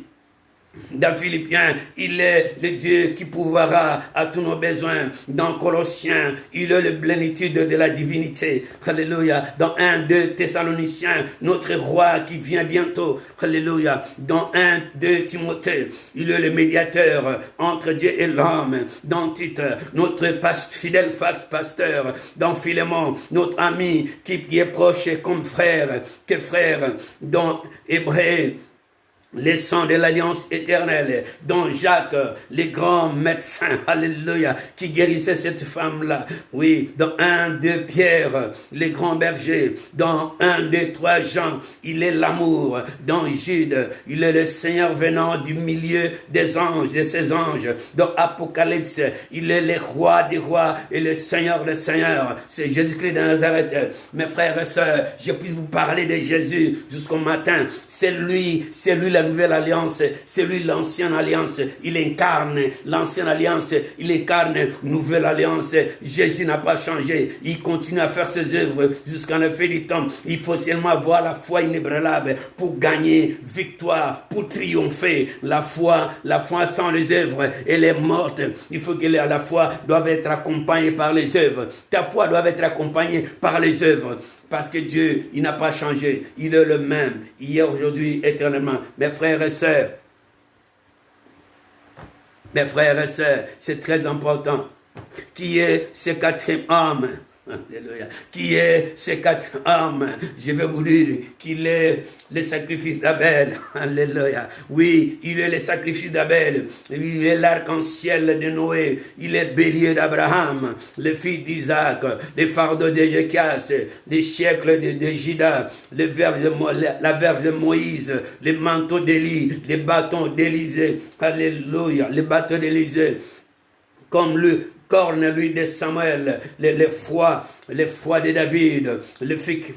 Dans Philippiens, il est le Dieu qui pourvoira à tous nos besoins. Dans Colossiens, il est la plénitude de la divinité. Alléluia. Dans 1-2 Thessaloniciens, notre roi qui vient bientôt. Alléluia. Dans 1-2 Timothée, il est le médiateur entre Dieu et l'homme. Dans Tite, notre fidèle pasteur. Dans Philémon, notre ami qui est proche comme frère. Dans Hébreux, les sangs de l'alliance éternelle, dont Jacques, les grands médecins, alléluia, qui guérissait cette femme-là. Oui, dans 1-2 Pierre, les grands bergers, dans 1-2 3 Jean, il est l'amour. Dans Jude, il est le Seigneur venant du milieu des anges, de ses anges. Dans Apocalypse, il est le roi des rois et le Seigneur des seigneurs. C'est Jésus-Christ de Nazareth. Mes frères et sœurs, je puisse vous parler de Jésus jusqu'au matin. C'est lui la nouvelle alliance, c'est lui l'ancienne alliance, il incarne l'ancienne alliance, il incarne nouvelle alliance. Jésus n'a pas changé, il continue à faire ses œuvres jusqu'à la fin du temps. Il faut seulement avoir la foi inébranlable pour gagner victoire, pour triompher. La foi sans les œuvres, elle est morte. Il faut que la foi doive être accompagnée par les œuvres. Ta foi doit être accompagnée par les œuvres. Parce que Dieu, il n'a pas changé. Il est le même, hier, aujourd'hui, éternellement. Mes frères et sœurs, c'est très important. Qui est ce quatrième homme? Alléluia. Qui est ce quatre hommes? Je vais vous dire qu'il est le sacrifice d'Abel. Alléluia. Oui, il est le sacrifice d'Abel. Il est l'arc-en-ciel de Noé. Il est bélier d'Abraham, le fils d'Isaac, le fardeau d'Ézéchias, les siècles de Juda, la verge de Moïse, les manteaux d'Élie, les bâtons d'Élisée. Alléluia. Les bâtons d'Élisée. Comme le corne, lui, de Samuel, les foies de David, le fric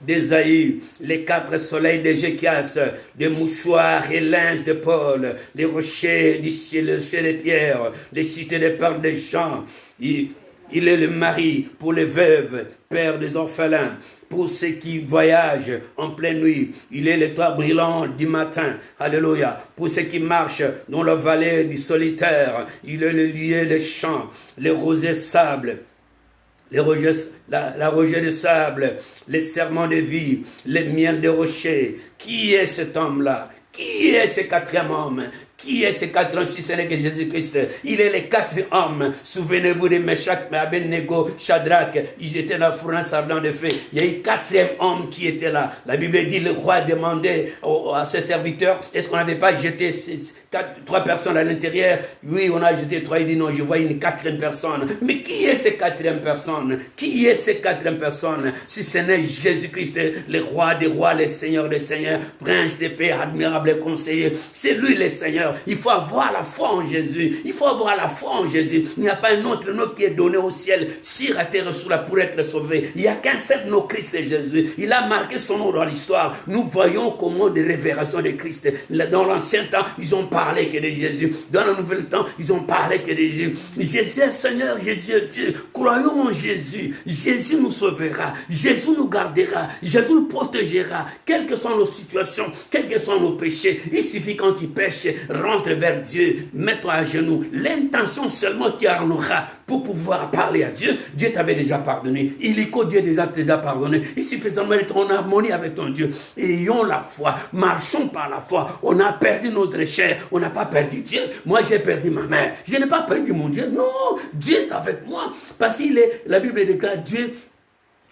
d'Ésaïe, les 4 soleils d'Ézéchias, des mouchoirs et linges de Paul, les rochers du ciel, le ciel de Pierre, les cités des pères de Jean. Il est le mari pour les veuves, père des orphelins. Pour ceux qui voyagent en pleine nuit, il est le toit brillant du matin. Alléluia. Pour ceux qui marchent dans la vallée du solitaire, il est le lieu des champs, les rosés sables, la rosée de sable, les serments de vie, les miels de rochers. Qui est cet homme-là? Qui est ce quatrième homme? Qui est ces 4 hommes si ce n'est que Jésus-Christ? Il est les 4 hommes. Souvenez-vous de Meshach, Abednego, Shadrach. Ils étaient dans la fournaise ardente de feu. Il y a eu 4e homme qui était là. La Bible dit, le roi demandait à ses serviteurs, est-ce qu'on n'avait pas jeté 3 personnes à l'intérieur? Oui, on a jeté 3. Il dit non, je vois une 4e personne. Mais qui est cette 4e personne? Qui est cette 4e personne? Si ce n'est Jésus-Christ, le roi des rois, le Seigneur des seigneurs, prince des paix, admirable conseiller. C'est lui le Seigneur. Il faut avoir la foi en Jésus. Il faut avoir la foi en Jésus. Il n'y a pas un autre nom qui est donné au ciel, sur la terre, sous la pour être sauvé. Il n'y a qu'un seul nom, Christ et Jésus. Il a marqué son nom dans l'histoire. Nous voyons comment des révélations de Christ. Dans l'ancien temps, ils ont parlé que de Jésus. Dans le nouvel temps, ils ont parlé que de Jésus. Jésus est Seigneur, Jésus est Dieu. Croyons en Jésus. Jésus nous sauvera. Jésus nous gardera. Jésus nous protégera. Quelles que soient nos situations, quels que soient nos péchés, il suffit quand tu pêches, rentre vers Dieu, mets-toi à genoux. L'intention seulement tu en auras pour pouvoir parler à Dieu. Dieu t'avait déjà pardonné. Illico, Dieu déjà pardonné. Il suffit seulement d'être en harmonie avec ton Dieu. Ayons la foi. Marchons par la foi. On a perdu notre chair. On n'a pas perdu Dieu. Moi, j'ai perdu ma mère. Je n'ai pas perdu mon Dieu. Non, Dieu est avec moi. Parce qu'il est, la Bible déclare, Dieu,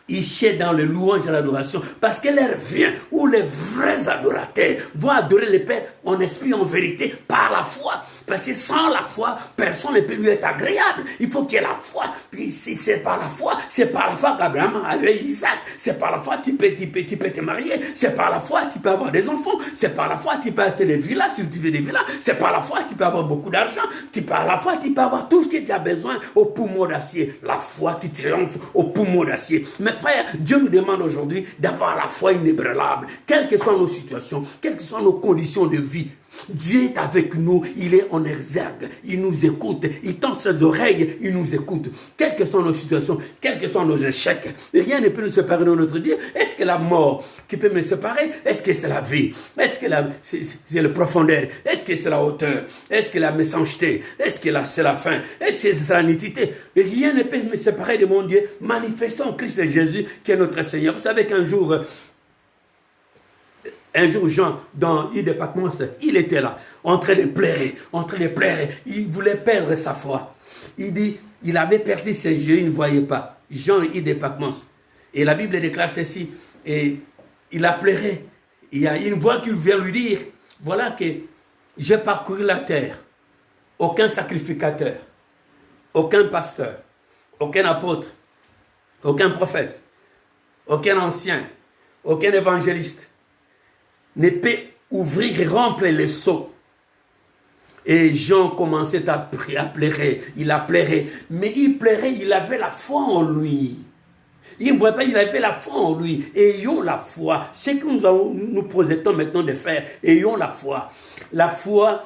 il cherche dans le louange et l'adoration, parce que l'heure vient où les vrais adorateurs vont adorer le Père en esprit, en vérité, par la foi. Parce que sans la foi, personne ne peut lui être agréable. Il faut qu'il y ait la foi. Puis si c'est par la foi qu'Abraham avait Isaac. C'est par la foi que tu peux te marier. C'est par la foi que tu peux avoir des enfants. C'est par la foi que tu peux acheter des villas si tu veux des villas. C'est par la foi que tu peux avoir beaucoup d'argent. C'est par la foi que tu peux avoir tout ce que tu as besoin au poumon d'acier. La foi qui triomphe au poumon d'acier. Mais frère, Dieu nous demande aujourd'hui d'avoir la foi inébranlable. Quelles que soient nos situations, quelles que soient nos conditions de vie, Dieu est avec nous, il est en exergue, il nous écoute, il tend ses oreilles, il nous écoute. Quelles que soient nos situations, quels que soient nos échecs, rien ne peut nous séparer de notre Dieu. Est-ce que la mort qui peut me séparer? Est-ce que c'est la vie? Est-ce que c'est la profondeur? Est-ce que c'est la hauteur? Est-ce que la méchanceté? Est-ce que c'est la faim? Est-ce que c'est la nudité? Rien ne peut me séparer de mon Dieu. Manifestons Christ et Jésus qui est notre Seigneur. Vous savez qu'un jour, Jean, dans l'île de Patmos, il était là, en train de pleurer. Il voulait perdre sa foi. Il dit, il avait perdu ses yeux, il ne voyait pas. Jean, l'île de Patmos. Et la Bible déclare ceci, et il a pleuré. Il y a une voix qui vient lui dire, voilà que j'ai parcouru la terre. Aucun sacrificateur, aucun pasteur, aucun apôtre, aucun prophète, aucun ancien, aucun évangéliste ne peut ouvrir et remplir les seaux. Et Jean commençait à pleurer, il a pleuré, mais il pleurait, il avait la foi en lui. Il ne voyait pas, il avait la foi en lui. Ayons la foi. Ce que nous projetons maintenant de faire, ayons la foi. La foi,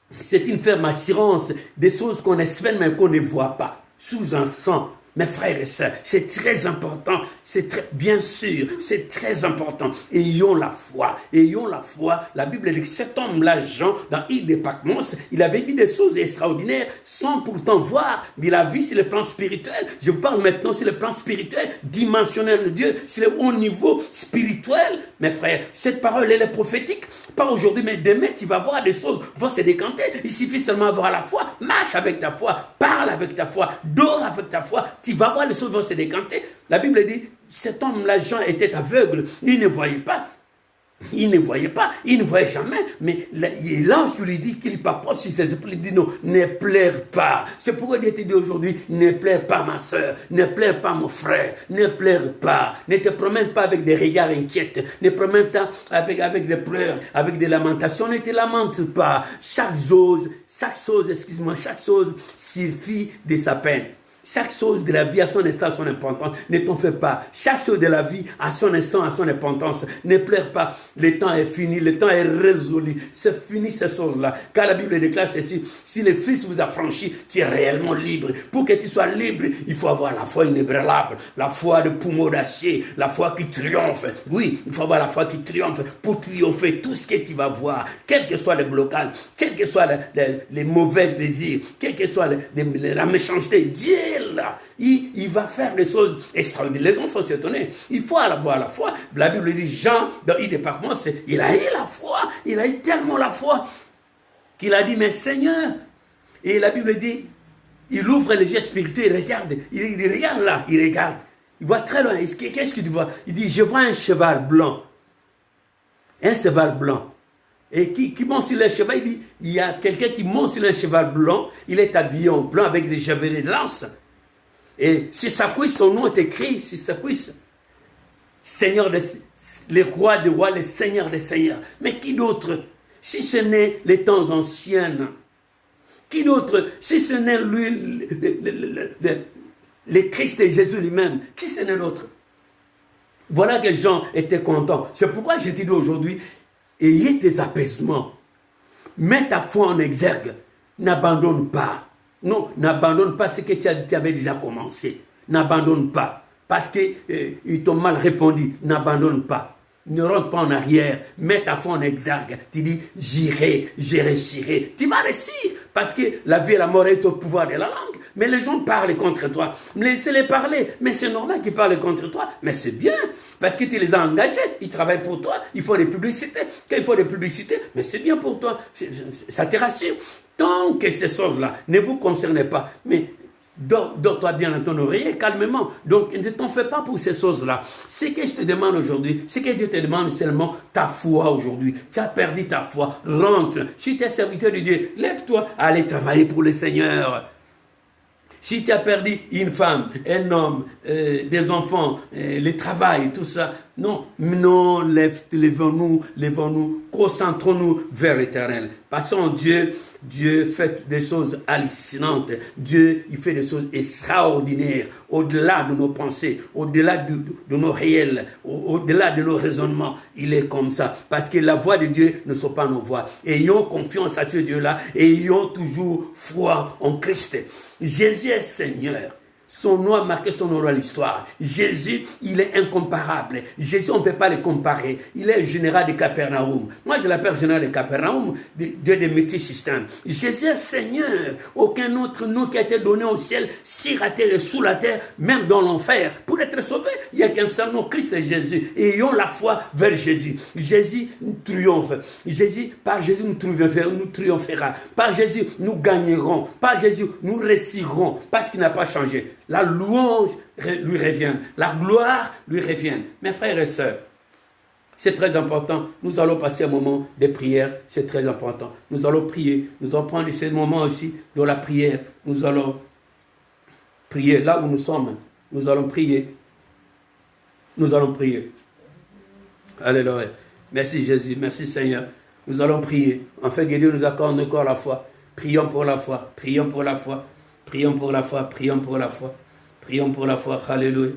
c'est une ferme assurance des choses qu'on espère mais qu'on ne voit pas. Sous un sang. Mes frères et sœurs, c'est très important, bien sûr, c'est très important. Ayons la foi. La Bible dit que cet homme-là, Jean, dans l'île de Patmos, il avait vu des choses extraordinaires sans pourtant voir, mais il a vu sur le plan spirituel. Je vous parle maintenant sur le plan spirituel, dimensionnel de Dieu, sur le haut niveau spirituel. Mes frères, cette parole, elle est prophétique. Pas aujourd'hui, mais demain, tu vas voir des choses vont se décanter. Il suffit seulement d'avoir la foi. Marche avec ta foi, parle avec ta foi, dors avec ta foi. Tu vas voir les choses vont se décanter. La Bible dit, cet homme-là, Jean, était aveugle. Il ne voyait pas. Il ne voyait jamais. Mais l'ange qui lui dit qu'il part pas sur ses épaules, il dit non, ne pleure pas. C'est pourquoi Dieu te dit aujourd'hui, ne pleure pas ma soeur, ne pleure pas mon frère, ne pleure pas. Ne te promène pas avec des regards inquiets, ne promène pas avec des pleurs, avec des lamentations, ne te lamente pas. Chaque chose suffit de sa peine. Chaque chose de la vie a son instant, a son importance. Ne t'en fais pas. Chaque chose de la vie a son instant, a son importance. Ne pleure pas. Le temps est fini. Le temps est résolu. C'est fini ces choses-là. Car la Bible déclare ceci. Si le Fils vous a franchi, tu es réellement libre. Pour que tu sois libre, il faut avoir la foi inébranlable. La foi de poumon d'acier. La foi qui triomphe. Oui, il faut avoir la foi qui triomphe. Pour triompher tout ce que tu vas voir. Quel que soit le blocage. Quels que soient les mauvais désirs. Quelle que soit la méchanceté. Dieu là, il va faire des choses extraordinaires. Les enfants s'étonner. Il faut avoir la foi. La Bible dit, Jean, dans l'île de Patmos, il a eu la foi. Il a eu tellement la foi. qu'il a dit, mais Seigneur, et la Bible dit, il ouvre les yeux spirituels, il regarde là, il regarde. Il voit très loin. Qu'est-ce que tu vois? Il dit, je vois un cheval blanc. Un cheval blanc. Et qui monte sur le cheval, il dit, il y a quelqu'un qui monte sur un cheval blanc, il est habillé en blanc avec des chevelets de lance. Et sur sa cuisse, son nom est écrit sur sa cuisse. Seigneur les rois des rois, les seigneurs des seigneurs. Mais qui d'autre? Si ce n'est les temps anciens. Qui d'autre? Si ce n'est lui, le Christ et Jésus lui-même. Qui ce n'est l'autre? Voilà que les gens étaient contents. C'est pourquoi je te dis aujourd'hui, ayez tes apaisements. Mets ta foi en exergue. N'abandonne pas. Non, n'abandonne pas ce que tu avais déjà commencé. N'abandonne pas. Parce qu'ils t'ont mal répondu. N'abandonne pas. Ne rentre pas en arrière. Mets ta foi en exergue. Tu dis, j'irai, je réussirai. Tu vas réussir. Parce que la vie et la mort est au pouvoir de la langue. Mais les gens parlent contre toi. Laissez-les parler. Mais c'est normal qu'ils parlent contre toi. Mais c'est bien. Parce que tu les as engagés. Ils travaillent pour toi. Ils font des publicités. Quand ils font des publicités, mais c'est bien pour toi. Ça te rassure. Tant que ces choses-là ne vous concernent pas. Mais dors-toi bien dans ton oreiller, calmement. Donc, ne t'en fais pas pour ces choses-là. Ce que je te demande aujourd'hui, c'est que Dieu te demande seulement ta foi aujourd'hui. Tu as perdu ta foi. Rentre. Si tu es serviteur de Dieu, lève-toi. Allez travailler pour le Seigneur. Si tu as perdu une femme, un homme, des enfants, le travail, tout ça, non, lèvons-nous, concentrons-nous vers l'Éternel. Passons Dieu, Dieu fait des choses hallucinantes. Dieu, il fait des choses extraordinaires, au-delà de nos pensées, au-delà de nos réels, au-delà de nos raisonnements. Il est comme ça, parce que la voix de Dieu ne sont pas nos voix. Ayons confiance à ce Dieu-là, ayons toujours foi en Christ. Jésus est Seigneur. Son nom a marqué son nom dans l'histoire. Jésus, il est incomparable. Jésus, on ne peut pas le comparer. Il est le général de Capernaum. Moi, je l'appelle général de Capernaum, Dieu des multisystèmes. Jésus est Seigneur. Aucun autre nom qui a été donné au ciel, sur la terre et sous la terre, même dans l'enfer. Pour être sauvé, il n'y a qu'un seul nom, Christ et Jésus. Et ayons la foi vers Jésus. Jésus nous triomphe. Par Jésus, nous triomphera. Par Jésus, nous gagnerons. Par Jésus, nous réussirons. Parce qu'il n'a pas changé. La louange lui revient. La gloire lui revient. Mes frères et sœurs, c'est très important. Nous allons passer un moment de prière. C'est très important. Nous allons prier. Nous allons prendre ce moment aussi dans la prière. Nous allons prier là où nous sommes. Nous allons prier. Nous allons prier. Alléluia. Merci Jésus. Merci Seigneur. Nous allons prier. En fait, que Dieu nous accorde encore la foi. Prions pour la foi. Prions pour la foi. Prions pour la foi, prions pour la foi, prions pour la foi, alléluia.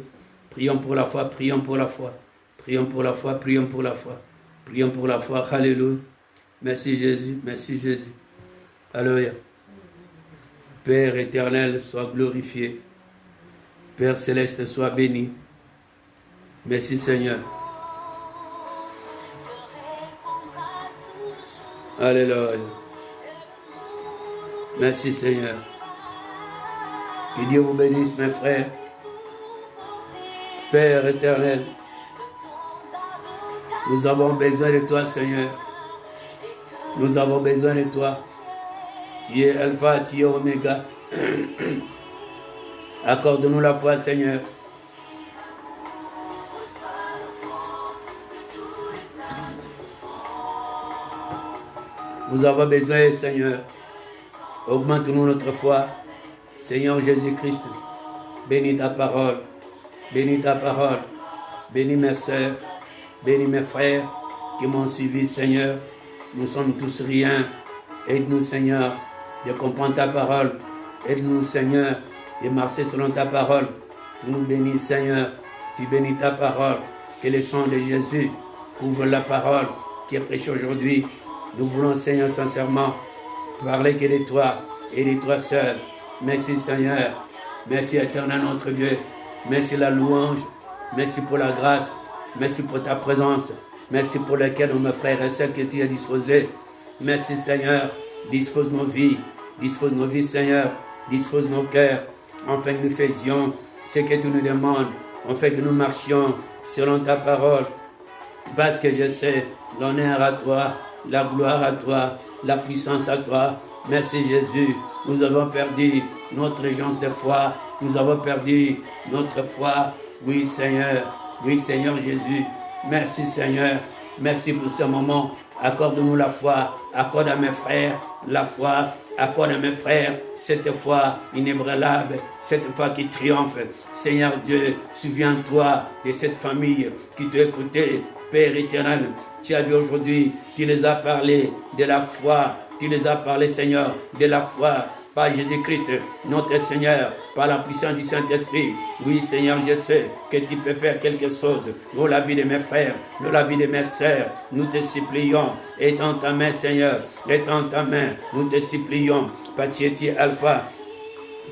Prions pour la foi, prions pour la foi, prions pour la foi, prions pour la foi, prions pour la foi, alléluia. Merci Jésus, merci Jésus. Alléluia. Père éternel, sois glorifié. Père céleste, sois béni. Merci Seigneur. Alléluia. Merci Seigneur. Que Dieu vous bénisse, mes frères. Père éternel, nous avons besoin de toi, Seigneur. Nous avons besoin de toi. Tu es Alpha, tu es Oméga. Accorde-nous la foi, Seigneur. Nous avons besoin, Seigneur. Augmente-nous notre foi. Seigneur Jésus-Christ, bénis ta parole, bénis ta parole, bénis mes sœurs, bénis mes frères qui m'ont suivi, Seigneur. Nous sommes tous rien. Aide-nous, Seigneur, de comprendre ta parole. Aide-nous, Seigneur, de marcher selon ta parole. Tu nous bénis, Seigneur. Tu bénis ta parole. Que le sang de Jésus couvre la parole qui est prêchée aujourd'hui. Nous voulons, Seigneur, sincèrement parler que de toi et de toi seul. Merci Seigneur, merci éternel notre Dieu, merci la louange, merci pour la grâce, merci pour ta présence, merci pour lequel nos frères et sœurs que tu as disposés. Merci Seigneur, dispose nos vies Seigneur, dispose nos cœurs, afin que nous faisions ce que tu nous demandes, afin que nous marchions selon ta parole, parce que je sais l'honneur à toi, la gloire à toi, la puissance à toi. Merci Jésus. Nous avons perdu notre aisance de foi. Nous avons perdu notre foi. Oui Seigneur. Oui Seigneur Jésus. Merci Seigneur. Merci pour ce moment. Accorde-nous la foi. Accorde à mes frères la foi. Accorde à mes frères cette foi inébranlable, cette foi qui triomphe. Seigneur Dieu, souviens-toi de cette famille qui t'a écouté, Père éternel. Tu as vu aujourd'hui, tu les as parlé de la foi. Tu les as parlé, Seigneur, de la foi. Par Jésus-Christ, notre Seigneur, par la puissance du Saint-Esprit. Oui, Seigneur, je sais que tu peux faire quelque chose dans la vie de mes frères, dans la vie de mes sœurs. Nous te supplions, étends ta main, Seigneur, étends ta main. Nous te supplions, parce que tu es Alpha,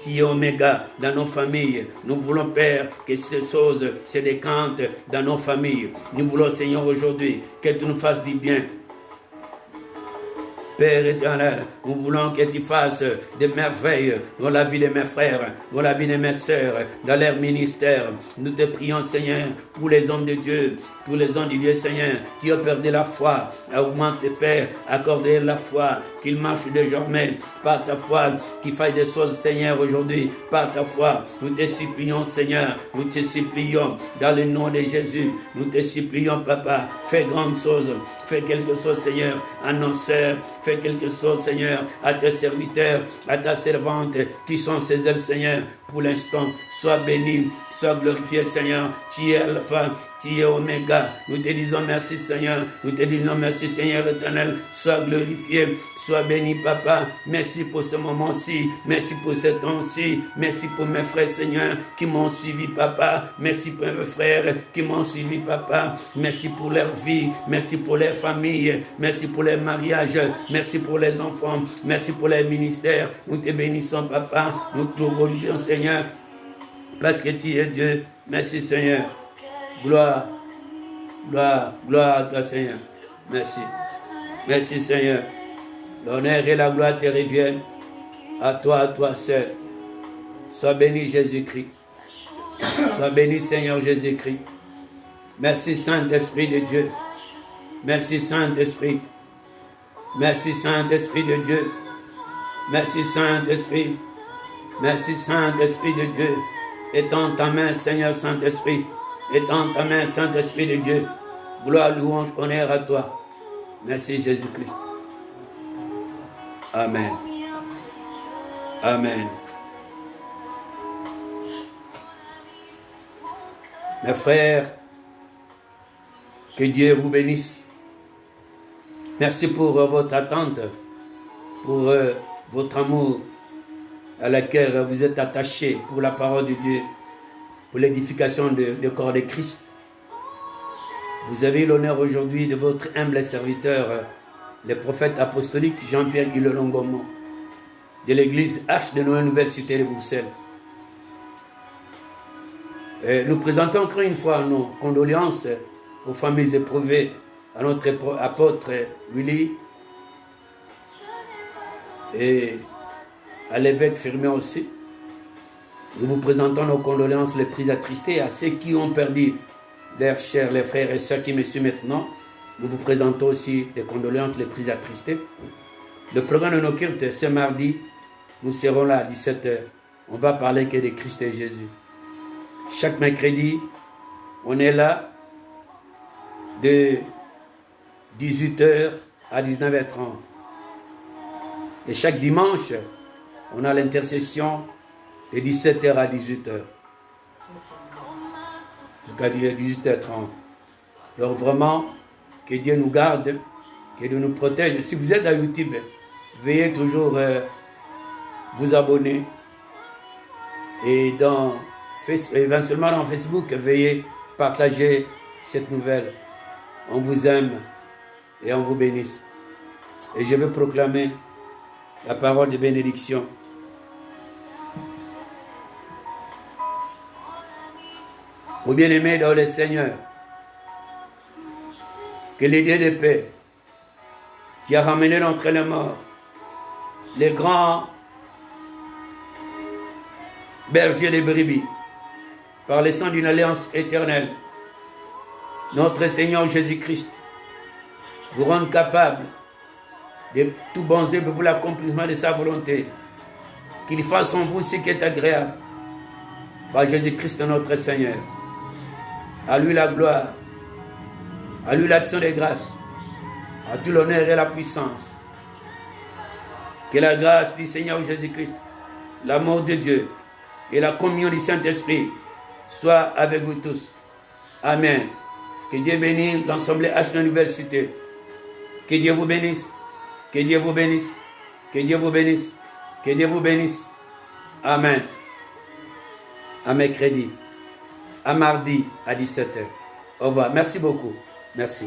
tu es Oméga dans nos familles. Nous voulons, Père, que ces choses se décantent dans nos familles. Nous voulons, Seigneur, aujourd'hui, que tu nous fasses du bien. Père éternel, nous voulons que tu fasses des merveilles dans la vie de mes frères, dans la vie de mes sœurs, dans leur ministère. Nous te prions, Seigneur, pour les hommes de Dieu, tous les hommes de Dieu, Seigneur, qui ont perdu la foi. Augmente, Père, accorde la foi, qu'ils marchent désormais par ta foi, qu'ils fassent des choses, Seigneur, aujourd'hui, par ta foi. Nous te supplions, Seigneur, nous te supplions, dans le nom de Jésus, nous te supplions, Papa, fais grandes choses, fais quelque chose, Seigneur, à nos sœurs, fais quelque chose, Seigneur, à tes serviteurs, à ta servante, qui sont ces ailes, Seigneur, pour l'instant. Sois béni, sois glorifié, Seigneur. Tu es Alpha, tu es Oméga. Nous te disons merci, Seigneur. Nous te disons merci, Seigneur éternel. Sois glorifié, sois béni, Papa. Merci pour ce moment-ci. Merci pour ce temps-ci. Merci pour mes frères, Seigneur, qui m'ont suivi, Papa. Merci pour mes frères qui m'ont suivi, Papa. Merci pour leur vie. Merci pour leur famille. Merci pour leur mariage. Merci pour les enfants. Merci pour les ministères. Nous te bénissons, Papa. Nous te glorifions, Seigneur, parce que tu es Dieu. Merci, Seigneur. Gloire, gloire, gloire à toi, Seigneur. Merci. Merci, Seigneur. L'honneur et la gloire te reviennent à toi seul. Sois béni, Jésus-Christ. Sois béni, Seigneur Jésus-Christ. Merci, Saint-Esprit de Dieu. Merci, Saint-Esprit. Merci, Saint-Esprit de Dieu. Merci, Saint-Esprit. Merci, Saint-Esprit de Dieu. Étends ta main, Seigneur Saint-Esprit. Étends ta main, Saint-Esprit de Dieu. Gloire, louange, honneur à toi. Merci, Jésus-Christ. Amen. Amen. Mes frères, que Dieu vous bénisse. Merci pour votre attente, pour votre amour à laquelle vous êtes attachés pour la parole de Dieu, pour l'édification du corps de Christ. Vous avez l'honneur aujourd'hui de votre humble serviteur, le prophète apostolique Jean-Pierre Ilolongomo, de l'église Arche de Noël Université de Bruxelles. Nous présentons encore une fois nos condoléances aux familles éprouvées, à notre apôtre Willy et à l'évêque Firmin aussi. Nous vous présentons nos condoléances les plus attristées à ceux qui ont perdu leurs chers, les frères et sœurs qui me suivent maintenant. Nous vous présentons aussi les condoléances les plus attristées. Le programme de nos cultes, ce mardi, nous serons là à 17h. On va parler que de Christ et Jésus. Chaque mercredi, on est là de 18h à 19h30. Et chaque dimanche, on a l'intercession de 17h à 18h. Jusqu'à 18h30. Donc vraiment, que Dieu nous garde, que Dieu nous protège. Si vous êtes à YouTube, veuillez toujours vous abonner. Et éventuellement dans Facebook, veuillez partager cette nouvelle. On vous aime et on vous bénisse. Et je vais proclamer la parole de bénédiction. Ô bien-aimés dans le Seigneur, que le Dieu de paix, qui a ramené d'entre les morts les grands bergers de brebis, par le sang d'une alliance éternelle, notre Seigneur Jésus-Christ, vous rende capable de tout bons œuvres pour l'accomplissement de sa volonté. Qu'il fasse en vous ce qui est agréable. Par Jésus-Christ notre Seigneur. À lui la gloire. À lui l'action des grâces. À tout l'honneur et la puissance. Que la grâce du Seigneur Jésus-Christ, l'amour de Dieu et la communion du Saint-Esprit soient avec vous tous. Amen. Que Dieu bénisse l'ensemble H Université. Que Dieu vous bénisse. Que Dieu vous bénisse. Que Dieu vous bénisse. Que Dieu vous bénisse. Amen. À mercredi. À mardi à 17h. Au revoir. Merci beaucoup. Merci.